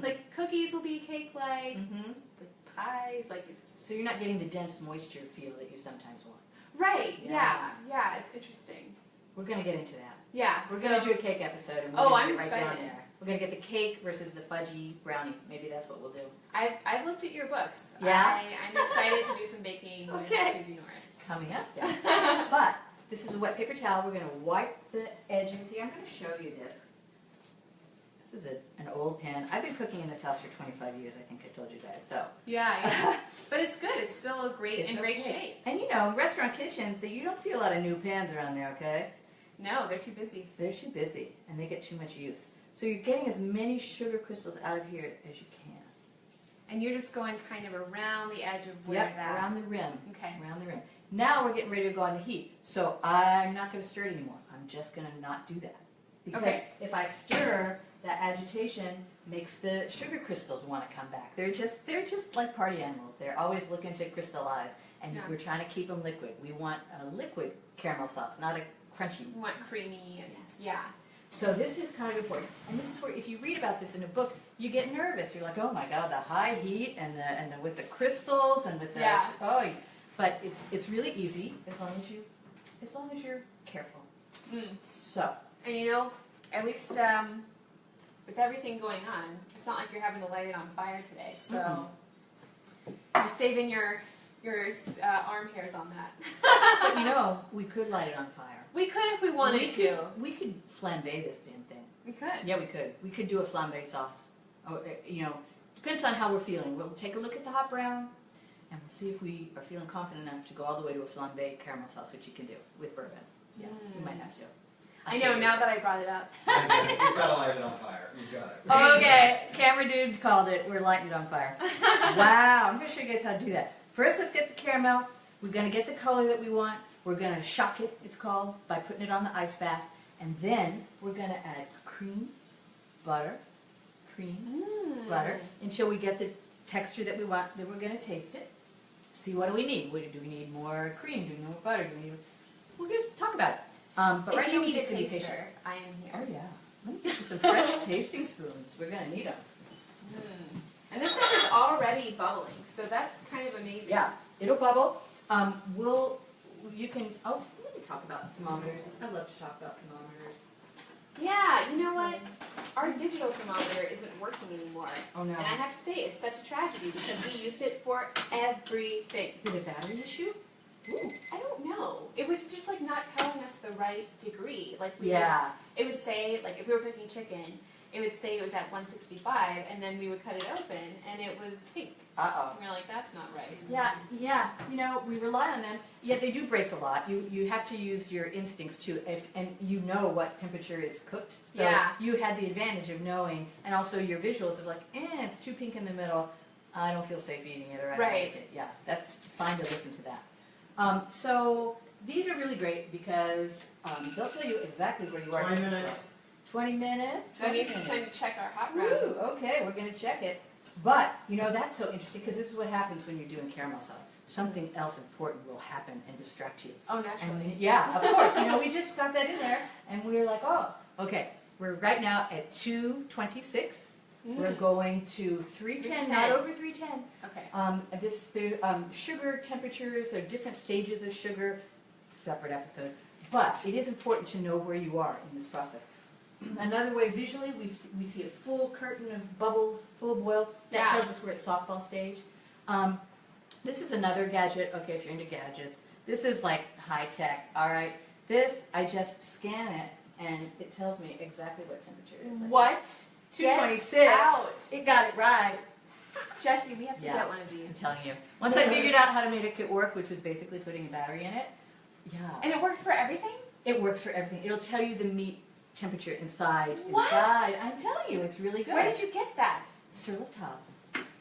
Like cookies will be cake-like, like pies, like it's... So you're not getting the dense moisture feel that you sometimes want. Right, Yeah. yeah, it's interesting. We're going to get into that. Yeah. We're going to do a cake episode, and we're Oh, going to I'm get right down excited. there. We're going to get the cake versus the fudgy brownie. Maybe that's what we'll do. I've looked at your books. Yeah? I'm excited to do some baking Okay. with Susie Norris. Coming up, yeah. But this is a wet paper towel. We're going to wipe the edges here. I'm going to show you this. This is an old pan. I've been cooking in this house for 25 years, I think I told you guys. So Yeah. But it's good. It's still great it's in great okay. shape. And you know, restaurant kitchens, you don't see a lot of new pans around there, okay? No, they're too busy. They're too busy, and they get too much use. So you're getting as many sugar crystals out of here as you can. And you're just going kind of around the edge of where Yep, that... around the rim. Okay. Around the rim. Now we're getting ready to go on the heat. So I'm not going to stir it anymore. I'm just going to not do that. Because Okay. if I stir, that agitation makes the sugar crystals want to come back. They're just like party animals. They're always looking to crystallize, and Yeah. we're trying to keep them liquid. We want a liquid caramel sauce, not a crunchy You want creamy and... Yes. Yeah. So this is kind of important, and this is where if you read about this in a book, you get nervous. You're like, oh my God, the high heat and the with the crystals and with the but it's really easy as long as you're careful. So And you know, at least with everything going on, it's not like you're having to light it on fire today. So you're saving your arm hairs on that. but you know, we could light it on fire. We could if we wanted to. We could flambe this damn thing. We could. Yeah, we could. We could do a flambe sauce. Oh, you know, depends on how we're feeling. We'll take a look at the hot brown, and we'll see if we are feeling confident enough to go all the way to a flambe caramel sauce, which you can do with bourbon. Yeah, we might have to. I know, now that I brought it up. You've got to light it on fire. You've got it. Okay, camera dude called it. We're lighting it on fire. Wow, I'm going to show you guys how to do that. First, let's get the caramel. We're going to get the color that we want. We're going to shock it, it's called, by putting it on the ice bath. And then we're going to add cream, butter, until we get the texture that we want. Then we're going to taste it. See, what do we need? Do we need more cream? Do we need more butter? We'll just talk about it. But If right you now we need a just need to be patient. taster, I am here. Oh, yeah. Let me get you some fresh tasting spoons. We're gonna need them. And this stuff is already bubbling, so that's kind of amazing. Yeah, it'll bubble. You can, let me talk about thermometers. I love to talk about thermometers. Yeah, you know what? Our digital thermometer isn't working anymore. Oh no. And I have to say, it's such a tragedy because we used it for everything. Is it a battery issue? Ooh. I don't know. It was just like not telling us the right degree. Like it would say, like if we were cooking chicken, it would say it was at 165, and then we would cut it open, and it was pink. Uh-oh. And we're like, that's not right. Yeah. You know, we rely on them, yet they do break a lot. You have to use your instincts too, and you know what temperature is cooked. So you had the advantage of knowing, and also your visuals of like, it's too pink in the middle. I don't feel safe eating it, or I don't like it. Yeah, that's fine to listen to that. So these are really great because they'll tell you exactly where you are. 20 minutes. 20 minutes. So I need some time to check our hot round. Ooh, okay, we're going to check it. But, you know, that's so interesting because this is what happens when you're doing caramel sauce. Something else important will happen and distract you. Oh, naturally. And, yeah, of course. You know, we just got that in there and we were like, oh, okay. We're right now at 226. We're going to 310, not over 310. Okay. The sugar temperatures, there are different stages of sugar, separate episode. But it is important to know where you are in this process. Another way, visually, we see a full curtain of bubbles, full boil. That tells us we're at softball stage. This is another gadget. Okay, if you're into gadgets. This is like high tech. All right. This, I just scan it, and it tells me exactly what temperature it is. What? 226. Get out. It got it right. Jesse, we have to get one of these. I'm telling you. Once I figured out how to make it work, which was basically putting a battery in it. Yeah. And it works for everything? It works for everything. It'll tell you the meat temperature inside. What? I'm telling you, it's really good. Where did you get that? Sur la table.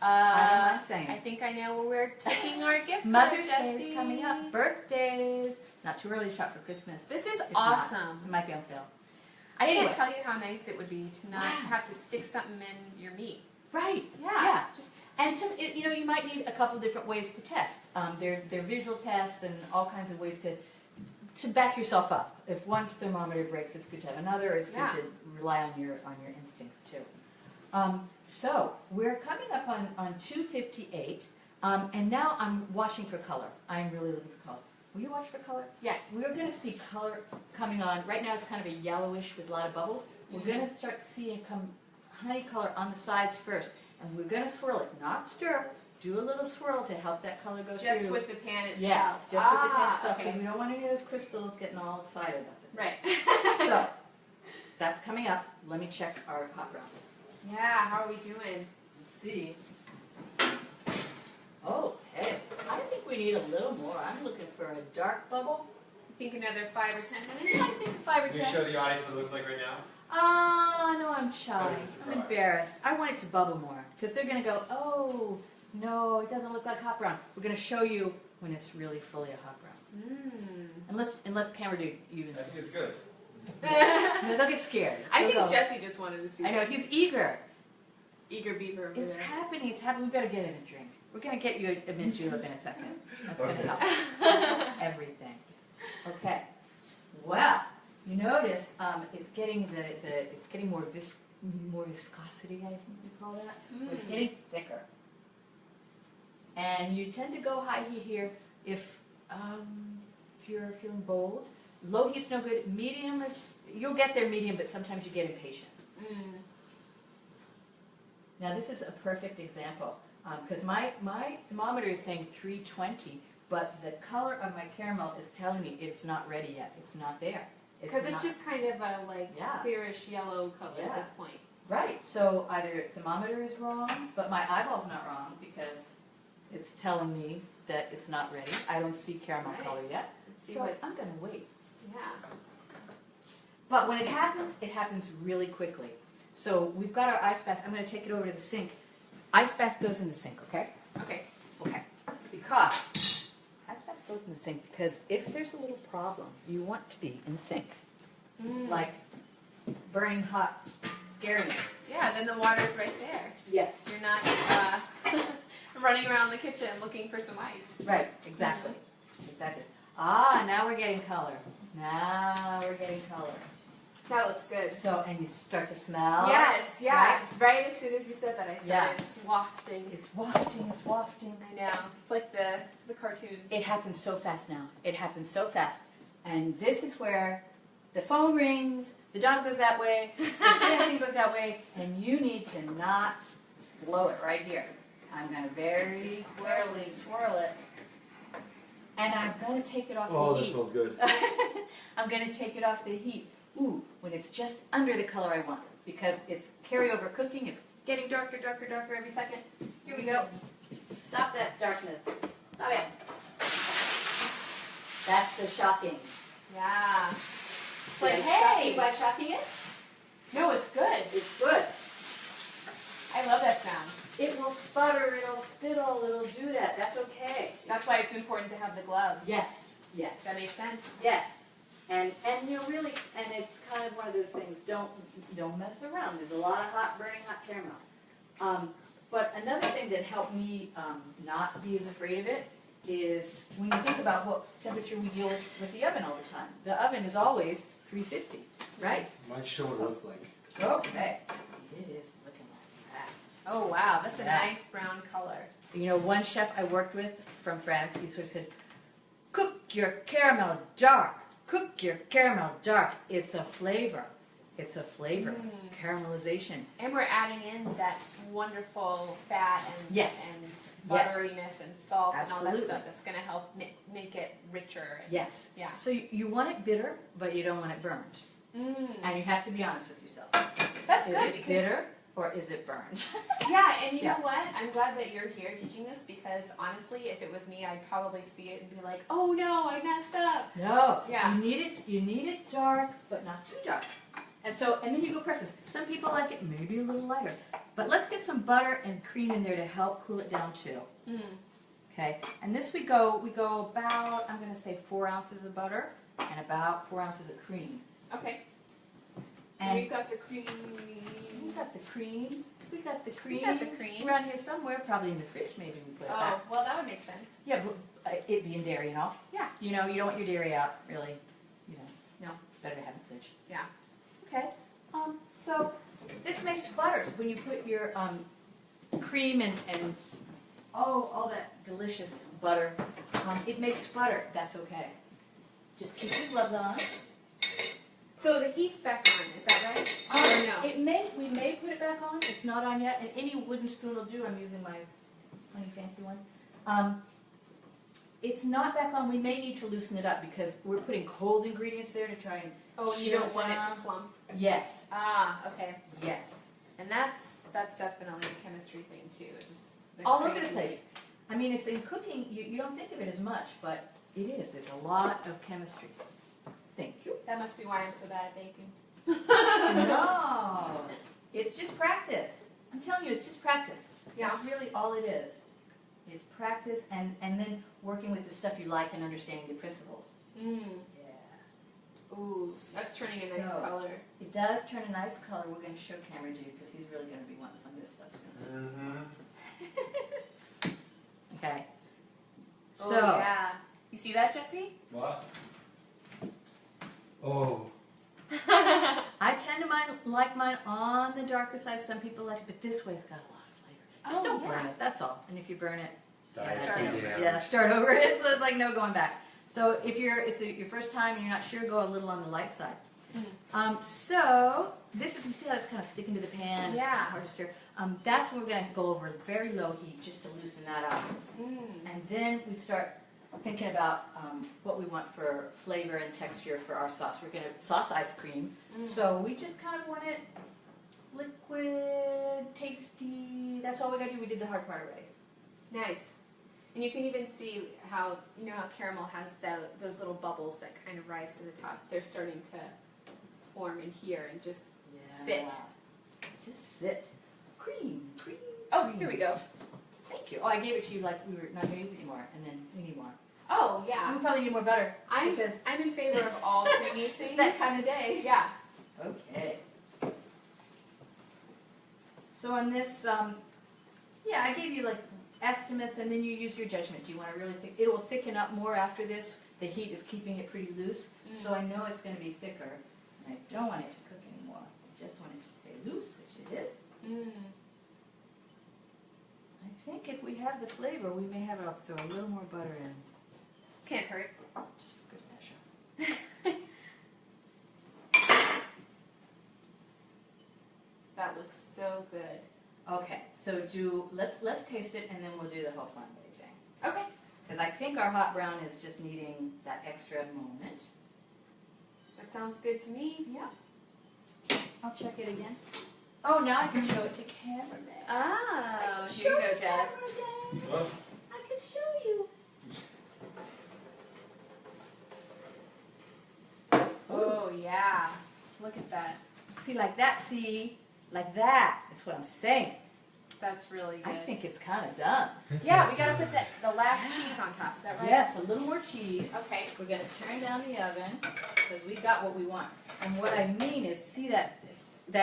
I'm not saying. I think I know where we're taking our gift. Mother's Jesse. Day is coming up. Birthdays. Not too early to shop for Christmas. This is It's awesome. not. It might be on sale. I Anyway. can't tell you how nice it would be to not have to stick something in your meat. Right. Yeah. Just And so, you know, you might need a couple different ways to test. There are visual tests and all kinds of ways to back yourself up. If one thermometer breaks, it's good to have another. It's good to rely on your instincts too. So we're coming up on 258, and now I'm watching for color. I'm really looking for color. Will you watch for color? yes. We're going to see color coming on. Right now it's kind of a yellowish with a lot of bubbles. We're going to start to see it come honey color on the sides first, and we're going to swirl it, not stir. Do a little swirl to help that color go through. Just with the pan itself. Yeah, just with the pan itself, okay. because we don't want any of those crystals getting all excited about it. Right. So, that's coming up. Let me check our hot round. Yeah, how are we doing? Let's see. Oh, hey, I think we need a little more. I'm looking for a dark bubble. You think another 5 or 10 I minutes? think 5 or Can you 10. show the audience what it looks like right now? No, I'm shy. That'd be a I'm surprise. embarrassed. I want it to bubble more, because they're going to go, oh, no, it doesn't look like hot brown. We're going to show you when it's really fully a hot brown. Unless camera dude even. I think it's good. No, they'll get scared. I They'll think go, Jesse just wanted to see. I know, he's eager. Eager beaver over It's there. happening. It's happening. We better get him a drink. We're going to get you a mint julep in a second. That's going to Okay. help. That's everything. Okay. Well, you notice it's getting it's getting more viscosity, I think we call that. It's getting thicker. And you tend to go high heat here if you're feeling bold. Low heat's no good. Medium is, you'll get there medium, but sometimes you get impatient. Now this is a perfect example because my thermometer is saying 320, but the color of my caramel is telling me it's not ready yet. It's not there. Because it's not- just kind of a Yeah. clearish yellow color Yeah. at this point. Right. So either thermometer is wrong, but my eyeball's not wrong because it's telling me that it's not ready. I don't see caramel Right. color yet. Let's see So what. I'm going to wait. Yeah. But when it happens really quickly. So we've got our ice bath. I'm going to take it over to the sink. Ice bath goes in the sink, okay? Okay. Okay. Because ice bath goes in the sink because if there's a little problem, you want to be in the sink. Like burning hot scariness. Yeah, then the water's right there. Yes. You're not running around the kitchen looking for some ice. Right, exactly. Exactly. Ah, now we're getting color. Now we're getting color. That looks good. So, and you start to smell. Yes, yeah. right? Right as soon as you said that, I started. Yeah. It's wafting. It's wafting, it's wafting. I know. It's like the cartoons. It happens so fast now. It happens so fast. And this is where the phone rings, the dog goes that way, the family goes that way, and you need to not blow it right here. I'm going to very carefully swirl it. And I'm going to take it off Oh, the that heat. smells good. I'm going to take it off the heat. Ooh, when it's just under the color I want. Because it's carryover cooking. It's getting darker, darker, darker every second. Here we go. Stop that darkness. Stop it. That's the shocking. Yeah. Did I But shock hey! you by shocking it? No, it's good. It's good. I love that sound. It will sputter, it'll spittle, it'll do that. That's okay. That's why it's important to have the gloves. Yes, yes, That makes sense. yes. And you know, really, and it's kind of one of those things, don't mess around. There's a lot of hot, burning hot caramel. But another thing that helped me not be as afraid of it is when you think about what temperature we deal with the oven all the time. The oven is always 350, right? Might show what it looks like. Okay. It is looking like that. Oh, wow. That's a Yeah. nice brown color. You know, one chef I worked with from France, he sort of said, cook your caramel dark. Cook your caramel dark. It's a flavor. It's a flavor. Caramelization. And we're adding in that wonderful fat and, Yes. and Yes. butteriness and salt and all Absolutely. that stuff that's going to help make it richer. And, Yes. Yeah. So you want it bitter, but you don't want it burned. And you have to be honest with yourself. That's Is good it because bitter or is it burned? yeah, and you Yeah. know what? I'm glad that you're here teaching this because honestly, if it was me, I'd probably see it and be like, "Oh no, I messed up." No. Yeah. You need it dark, but not too dark. And then you go preference. Some people like it maybe a little lighter. But let's get some butter and cream in there to help cool it down too. Okay. And this we go about, I'm going to say 4 ounces of butter and about 4 ounces of cream. Okay. And We've got the cream. we got the cream. We got the cream. We got the cream. Around here somewhere, probably in the fridge. Maybe we put it back. Oh, well, that would make sense. Yeah, but it being dairy and all. Yeah. You know, you don't want your dairy out, really. You know, no, better to have in the fridge. Yeah. Okay. So this makes butters. When you put your cream and all that delicious butter, it makes butter. That's okay. Just keep your gloves on. So the heat's back on, is that right? Or no? We may put it back on. It's not on yet. And any wooden spoon will do. I'm using my funny fancy one. It's not back on. We may need to loosen it up because we're putting cold ingredients there to try and Oh, you chill don't want it down. to flump? Yes. Ah, okay. Yes. And that's definitely a chemistry thing too. All over the place. I mean, it's in cooking. You don't think of it as much, but it is. There's a lot of chemistry. Thank you. That must be why I'm so bad at baking. No, it's just practice. I'm telling you, it's just practice. Yeah. That's really all it is. It's practice and then working with the stuff you like and understanding the principles. Mm. Yeah. Ooh, that's turning a nice So- color. It does turn a nice color. We're going to show Cameron Dude because he's really going to be wanting some of this stuff soon. Okay. So, Oh, yeah. You see that, Jesse? What? Oh. I tend to like mine on the darker side. Some people like it, but this way's got a lot of flavor. Just Oh, don't yeah. burn it. That's all. And if you burn it, Start over. yeah, start over. So it's like no going back. So if it's your first time and you're not sure, go a little on the light side. So this is, you see how it's kind of sticking to the pan. It's Yeah. hard to stir. That's what we're going to go over very low heat just to loosen that up. And then we start thinking about what we want for flavor and texture for our sauce. We're going to sauce ice cream. So we just kind of want it liquid, tasty. That's all we got to do. We did the hard part already. Nice. And you can even see how, you know how caramel has those little bubbles that kind of rise to the top. They're starting to form in here and just sit. Just sit. Cream. Oh, here we go. Thank you. Oh, I gave it to you like we were not going to use it anymore, and then we need more. Oh, We yeah. probably need more butter. I'm because in favor of all creamy things. it's that kind of day. Yeah. Okay. So on this, yeah, I gave you like estimates, and then you use your judgment. Do you want to really thick? It will thicken up more after this. The heat is keeping it pretty loose, so I know it's going to be thicker. And I don't want it to cook anymore. I just want it to stay loose, which it is. I think if we have the flavor, we may have to throw a little more butter in. Can't hurt. Just for good measure. That looks so good. Okay, so let's taste it and then we'll do the whole flambe thing. Okay. Because I think our hot brown is just needing that extra moment. That sounds good to me. Yeah. I'll check it again. Oh, now I can show it to cameraman. Oh, here you go, Jess. What? I can show you. Oh, yeah. Look at that. See, like that, see? Like that is what I'm saying. That's really good. I think it's kind of done. Yeah, we gotta put the last cheese on top. Is that right? Yes, a little more cheese. Okay. We're going to turn down the oven because we got what we want. And what I mean is, see that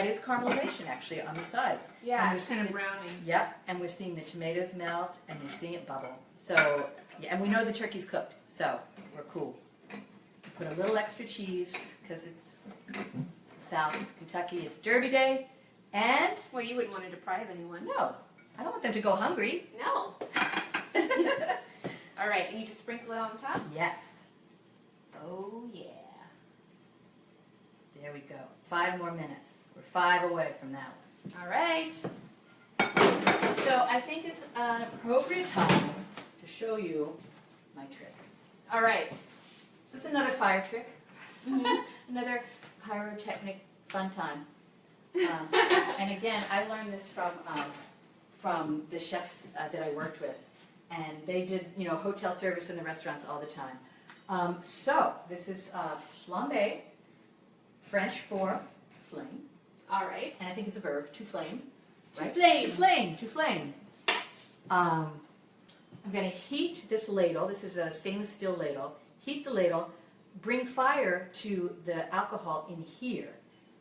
is caramelization actually on the sides. Yeah, And it's kind of browning. Yep, and we're seeing the tomatoes melt and we're seeing it bubble. So, yeah, and we know the turkey's cooked, so we're cool. We put a little extra cheese because it's South, it's Kentucky, it's Derby Day, and Well, you wouldn't want to deprive anyone. no, I don't want them to go hungry. No. All right, and you just sprinkle it on top? Yes. Oh, yeah. There we go. 5 more minutes. We're 5 away from that one. All right. So I think it's an appropriate time to show you my trick. All right. This is another fire trick. Another pyrotechnic fun time. And again, I learned this from the chefs that I worked with. And they did, hotel service in the restaurants all the time. So this is flambe, French for flame. All right. And I think it's a verb, to flame. To Right? flame. To flame, to flame. I'm going to heat this ladle. This is a stainless steel ladle. Heat the ladle, bring fire to the alcohol in here,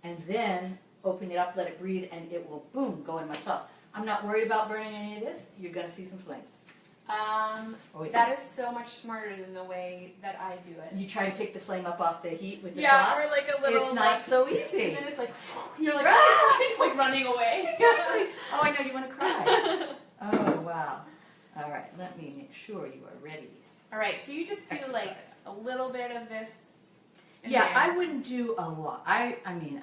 and then open it up, let it breathe, and it will, boom, go in my sauce. I'm not worried about burning any of this. You're going to see some flames. That is so much smarter than the way that I do it. You try and pick the flame up off the heat with the Yeah, sauce. or like a little, It's not so easy. And then it's like, you're like, Right. like running away. Exactly. Oh, I know, you want to cry. Oh, wow. All right, let me make sure you are ready. All right, so you just do like Exercise. a little bit of this. in Yeah, there. I wouldn't do a lot. I mean,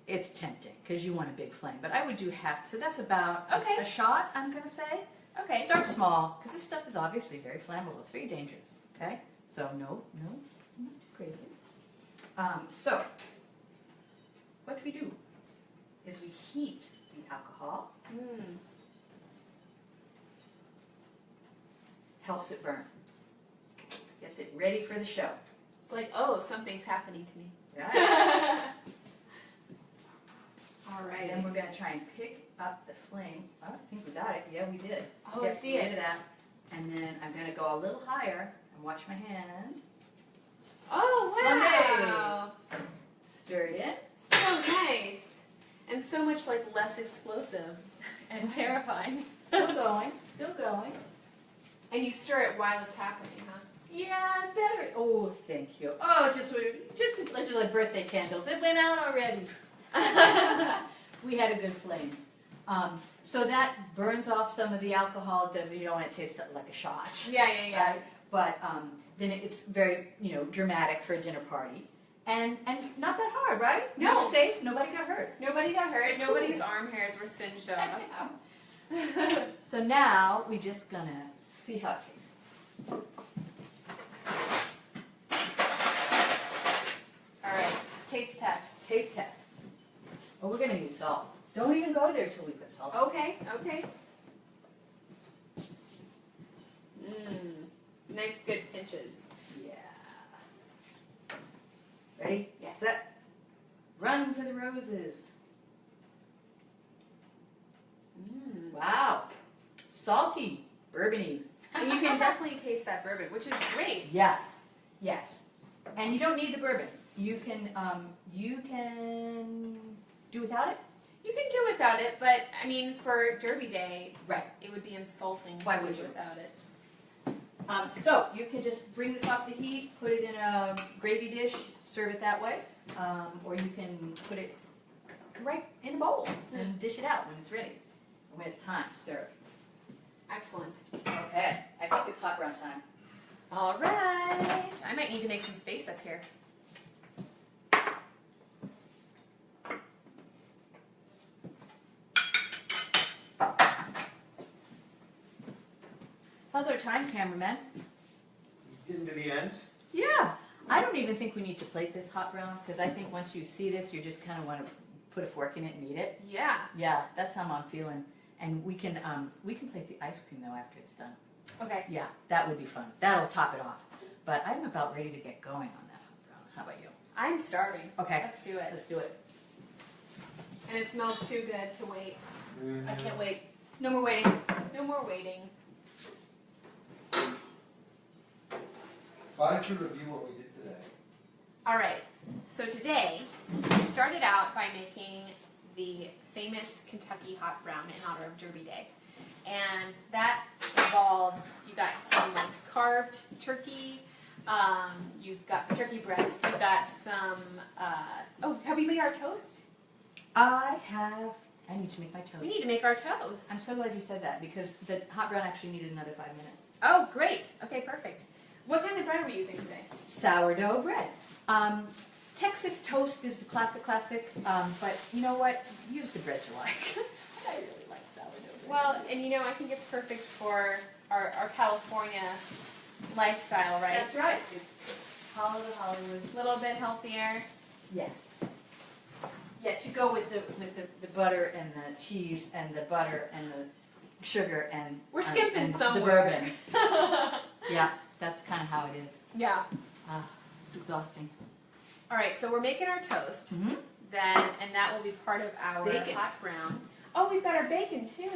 it's tempting because you want a big flame, but I would do half. So that's about Okay. a shot, I'm going to say. Okay. Start small because this stuff is obviously very flammable. It's very dangerous, okay? So no, not too crazy. So what we do is we heat the alcohol. Helps it burn. Gets it ready for the show. It's like, oh, something's happening to me. Right? All right. And then we're going to try and pick up the flame. Oh, I think we got it. Yeah, we did. Oh, Get I see rid it. of that. And then I'm going to go a little higher and watch my hand. Oh, wow. Stir it in. So nice. And so much like less explosive and terrifying. Still going. Still going. And you stir it while it's happening, huh? Yeah, better. Oh, thank you. Oh, just like birthday candles. It went out already. We had a good flame. So that burns off some of the alcohol. It doesn't, you don't want it to taste like a shot. Yeah. Right? But then it's very, dramatic for a dinner party. And not that hard, right? No. You're safe. Nobody got hurt. Nobody got hurt. Nobody's arm hairs were singed off. So now we're just going to see how it tastes. All right. Taste test. Taste test. Oh, we're going to need salt. Don't even go there till we put salt. Okay. Nice, good pinches. Yeah. Ready? Yes. Set. Run for the roses. Wow. Salty. Bourbony. And you can definitely taste that bourbon, which is great. Yes. And you don't need the bourbon. You can do without it. You can do without it, but I mean, for Derby Day, Right. it would be insulting Why to would do you? without it. So you can just bring this off the heat, put it in a gravy dish, serve it that way, or you can put it right in a bowl and dish it out when it's ready, when it's time to serve. Excellent. Okay, I think it's hot brown time. All right. I might need to make some space up here. How's our time, cameraman? Getting to the end? Yeah, I don't even think we need to plate this hot brown because I think once you see this, you just kind of want to put a fork in it and eat it. Yeah. Yeah, that's how I'm feeling. And we can plate the ice cream though after it's done. Okay. Yeah, that would be fun. That'll top it off. But I'm about ready to get going on that hot brown. How about you? I'm starving. Okay, Let's do it. let's do it. And it smells too good to wait. I can't wait. No more waiting. No more waiting. Why don't you review what we did today? All right. So today, we started out by making the famous Kentucky hot brown in honor of Derby Day. And that involves, you got some like carved turkey, you've got turkey breast, you've got some, oh, have we made our toast? I need to make my toast. We need to make our toast. I'm so glad you said that because the hot brown actually needed another 5 minutes. Oh, great. Okay, perfect. What kind of bread are we using today? Sourdough bread. Texas toast is the classic, but you know what? Use the bread you like. I really like sourdough bread. Well, and you know, I think it's perfect for our California lifestyle, right? That's right. It's Hollywood. A little bit healthier. Yes. Yeah, to go with the butter and the cheese and the butter and the sugar and We're skimping and somewhere. the bourbon. Yeah, that's kind of how it is. Yeah. It's exhausting. All right, so we're making our toast, Mm-hmm. then, and that will be part of our Bacon. hot brown. Oh, we've got our bacon too.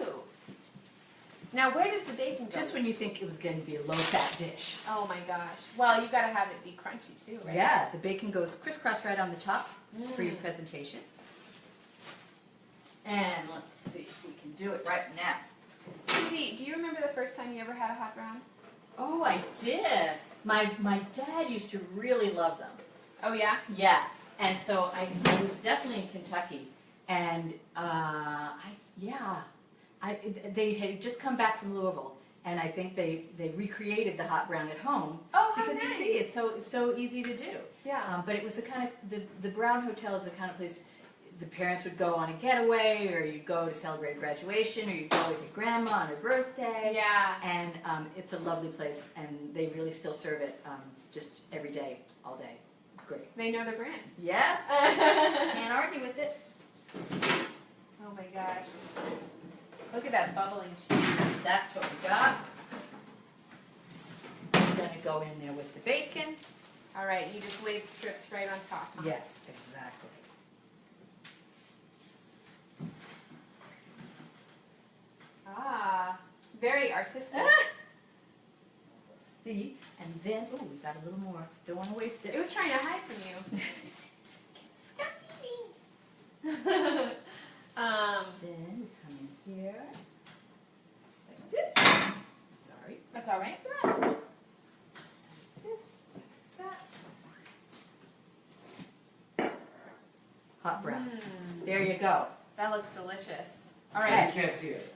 Now, where does the bacon go? Just when you think it was going to be a low-fat dish. Oh my gosh. Well, you've got to have it be crunchy too, right? Yeah, the bacon goes crisscross right on the top for your presentation. And let's see if we can do it right now. Susie, do you remember the first time you ever had a hot brown? Oh, I did. My dad used to really love them. Oh yeah? Yeah, and so I was definitely in Kentucky, and they had just come back from Louisville, and I think they recreated the hot brown at home. Oh, how because nice. you see, it's so easy to do. Yeah. But it was the kind of the Brown Hotel is the kind of place the parents would go on a getaway, or you go to celebrate graduation, or you go with your grandma on her birthday. Yeah. And it's a lovely place, and they really still serve it just every day, all day. It's great. They know their brand. Yeah. Can't argue with it. Oh my gosh. Look at that bubbling cheese. That's what we got. We're going to go in there with the bacon. All right, you just lay the strips right on top. Huh? Yes, exactly. Ah, very artistic. See, and then, oh, we got a little more. Don't want to waste it. It was trying to hide from you. Stop eating. um, Then we come in here, like this. Sorry. that's all right. This, that. Hot brown. There you go. That looks delicious. All Okay. right. You can't see it.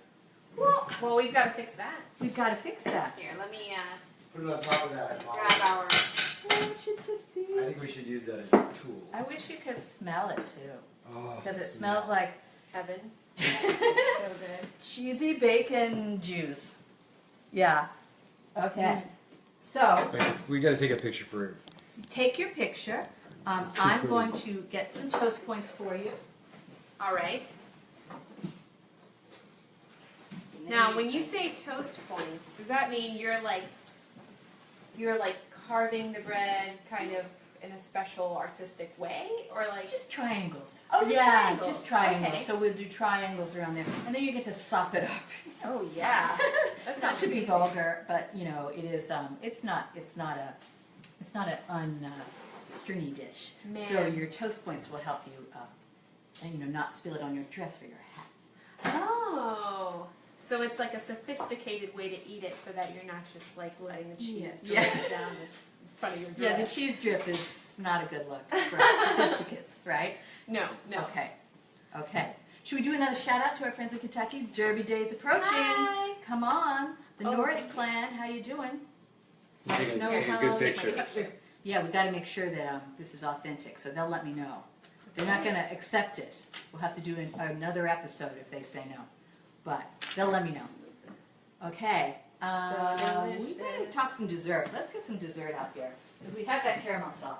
Well, we've got to fix that. We've got to fix that. Here, let me Put it on top of that. grab our. I want you to see. I think we should use that as a tool. I wish you could smell it too, Oh, because it smells like Heaven. So good. cheesy bacon juice. Yeah. Okay. So We got to take a picture for. take your picture. I'm going to get some toast points for you. All right. Now, when you say toast points, does that mean you're like carving the bread kind of in a special artistic way, or like Just triangles. Oh, just yeah, triangles. just triangles. Okay. So we'll do triangles around there, and then you get to sop it up. oh yeah, that's Not to be vulgar, but you know, it is. It's not an stringy dish. So Man. your toast points will help you, not spill it on your dress or your hat. Oh, So it's like a sophisticated way to eat it so that you're not just like letting the cheese Yeah. drip down in front of your Yeah, bread. the cheese drip is not a good look for sophisticates, right? No. Okay. Okay. Should we do another shout out to our friends in Kentucky? Derby Day's approaching. Hi. Come on. The Oh, Norris thank you. clan, how you doing? Take a- Let us know take a how- good picture. Yeah, we got to make sure that this is authentic, so they'll let me know. They're not going to accept it. We'll have to do another episode if they say no, but they'll let me know. Okay. So We delicious. gotta talk some dessert. Let's get some dessert out here because we have that caramel sauce.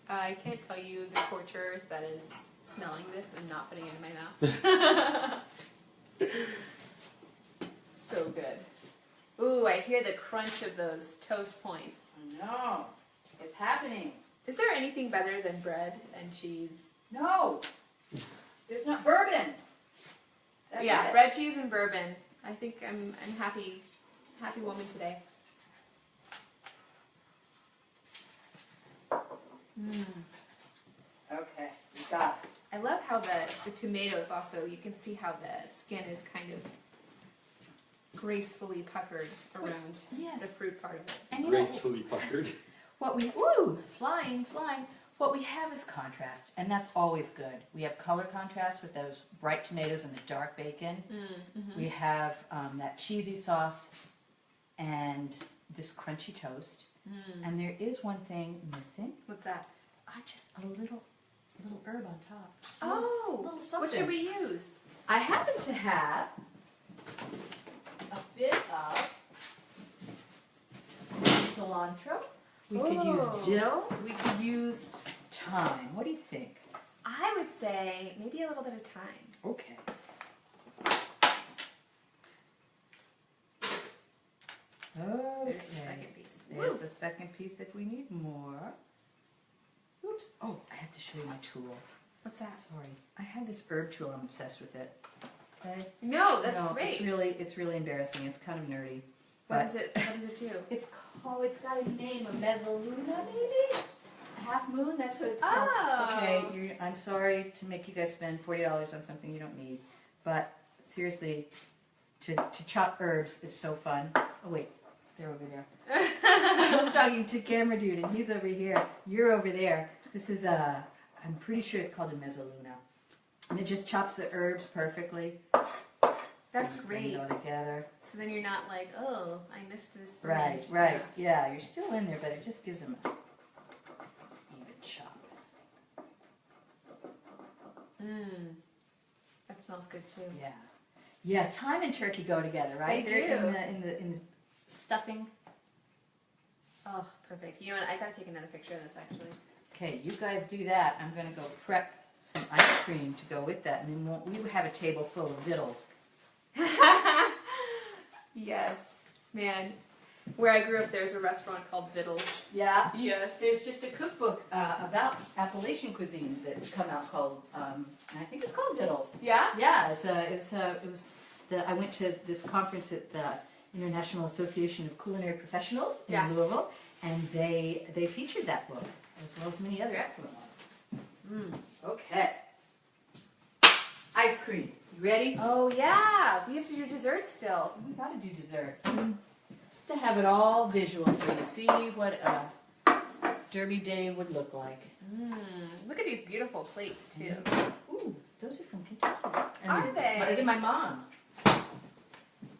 I can't tell you the torture that is smelling this and not putting it in my mouth. So good. Ooh, I hear the crunch of those toast points. No, it's happening. Is there anything better than bread and cheese? No, there's not bourbon. That's Yeah, it. bread, cheese, and bourbon. I think I'm happy woman today. Okay, we got it. I love how the tomatoes also, you can see how the skin is kind of gracefully puckered around Yes. the fruit part of it. And you know, Gracefully puckered. what we flying. What we have is contrast, and that's always good. We have color contrast with those bright tomatoes and the dark bacon. We have that cheesy sauce and this crunchy toast. And there is one thing missing. What's that? Just a little herb on top. Just a Oh, little what something. should we use? I happen to have a bit of cilantro. We could use Oh. dill. We could use thyme. What do you think? I would say maybe a little bit of thyme. Okay. Okay. There's the second piece. There's the second piece if we need more. Oops. Oh, I have to show you my tool. What's that? Sorry. I have this herb tool. I'm obsessed with it. Okay. No, that's No, great. It's really embarrassing. It's kind of nerdy. What But does it do? it's got a name, a Mezzaluna maybe? A half moon, that's what it's called. Oh. Okay, I'm sorry to make you guys spend $40 on something you don't need, but seriously, to chop herbs is so fun. Oh wait, they're over there. I'm talking to camera dude and he's over here. You're over there. This is I'm pretty sure it's called a Mezzaluna. And it just chops the herbs perfectly. That's Bring great. it all together. So then you're not like, oh, I missed this Right, branch. right. Yeah, you're still in there, but it just gives them a even chop. That smells good too. Yeah. Yeah, thyme and turkey go together, right? They They're do. in the stuffing. Oh, perfect. You know what? I gotta take another picture of this actually. Okay, you guys do that. I'm gonna go prep some ice cream to go with that, and then we have a table full of victuals. Yes, man. Where I grew up, there's a restaurant called Vittles. Yeah. Yes. There's just a cookbook about Appalachian cuisine that's come out called, and I think it's called victuals. Yeah. Yeah, I went to this conference at the International Association of Culinary Professionals in Yeah. Louisville, and they featured that book as well as many other excellent ones. Okay. Ice cream. You ready? Oh yeah. We have to do dessert still. We gotta do dessert. Just to have it all visual so you see what a Derby Day would look like. Look at these beautiful plates too. Ooh, those are from Kentucky. Are they? They're my mom's.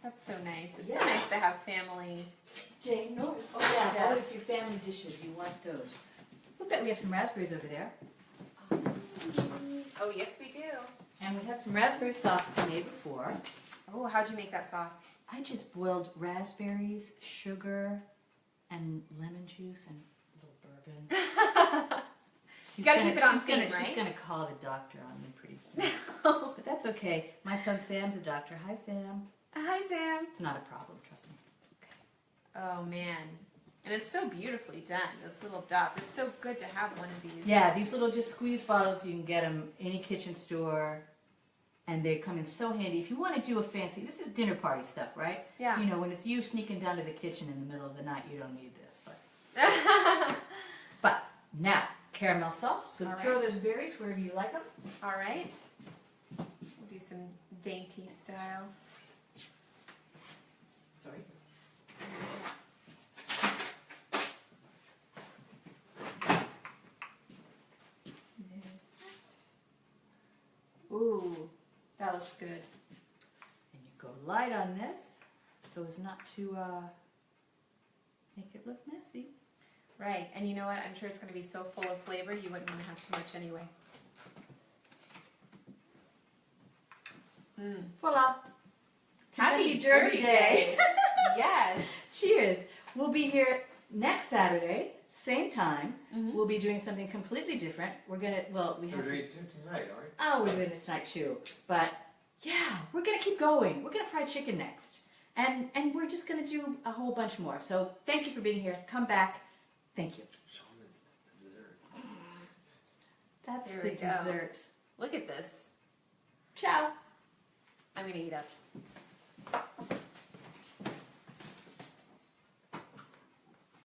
That's so nice. It's Yeah. so nice to have family. Jane Norris. Oh yeah, Yeah. always your family dishes. You want those. I bet we have some raspberries over there. Oh yes, we do. And we have some raspberry sauce we made before. Oh, how'd you make that sauce? I just boiled raspberries, sugar, and lemon juice and a little bourbon. You gotta keep it on she's gonna, theme, right? She's gonna call the doctor on me pretty soon. But that's okay. My son Sam's a doctor. Hi, Sam. Hi, Sam. It's not a problem, trust me. Oh man, and it's so beautifully done. Those little dots. It's so good to have one of these. Yeah, these little just squeeze bottles, you can get them any kitchen store. And they come in so handy. If you want to do a fancy, this is dinner party stuff, right? Yeah. You know, when it's you sneaking down to the kitchen in the middle of the night, you don't need this. But now, caramel sauce. So All right. throw those berries wherever you like them. All right. and dainty style. Sorry. There's that. Ooh, that looks good. And you go light on this so as not to make it look messy. Right, and you know what? I'm sure it's going to be so full of flavor you wouldn't want to have too much anyway. Voila. Happy Kentucky Derby Day. Yes. Cheers. We'll be here next Saturday, same time. Mhm. We'll be doing something completely different. We're gonna, well, we have We're to, doing it tonight, aren't we? oh, we're doing it tonight too. But yeah, we're gonna keep going. We're gonna fry chicken next. And we're just gonna do a whole bunch more. So thank you for being here. Come back. Thank you. Show them this dessert. That's There the we go. dessert. Look at this. Ciao. I'm going to eat up.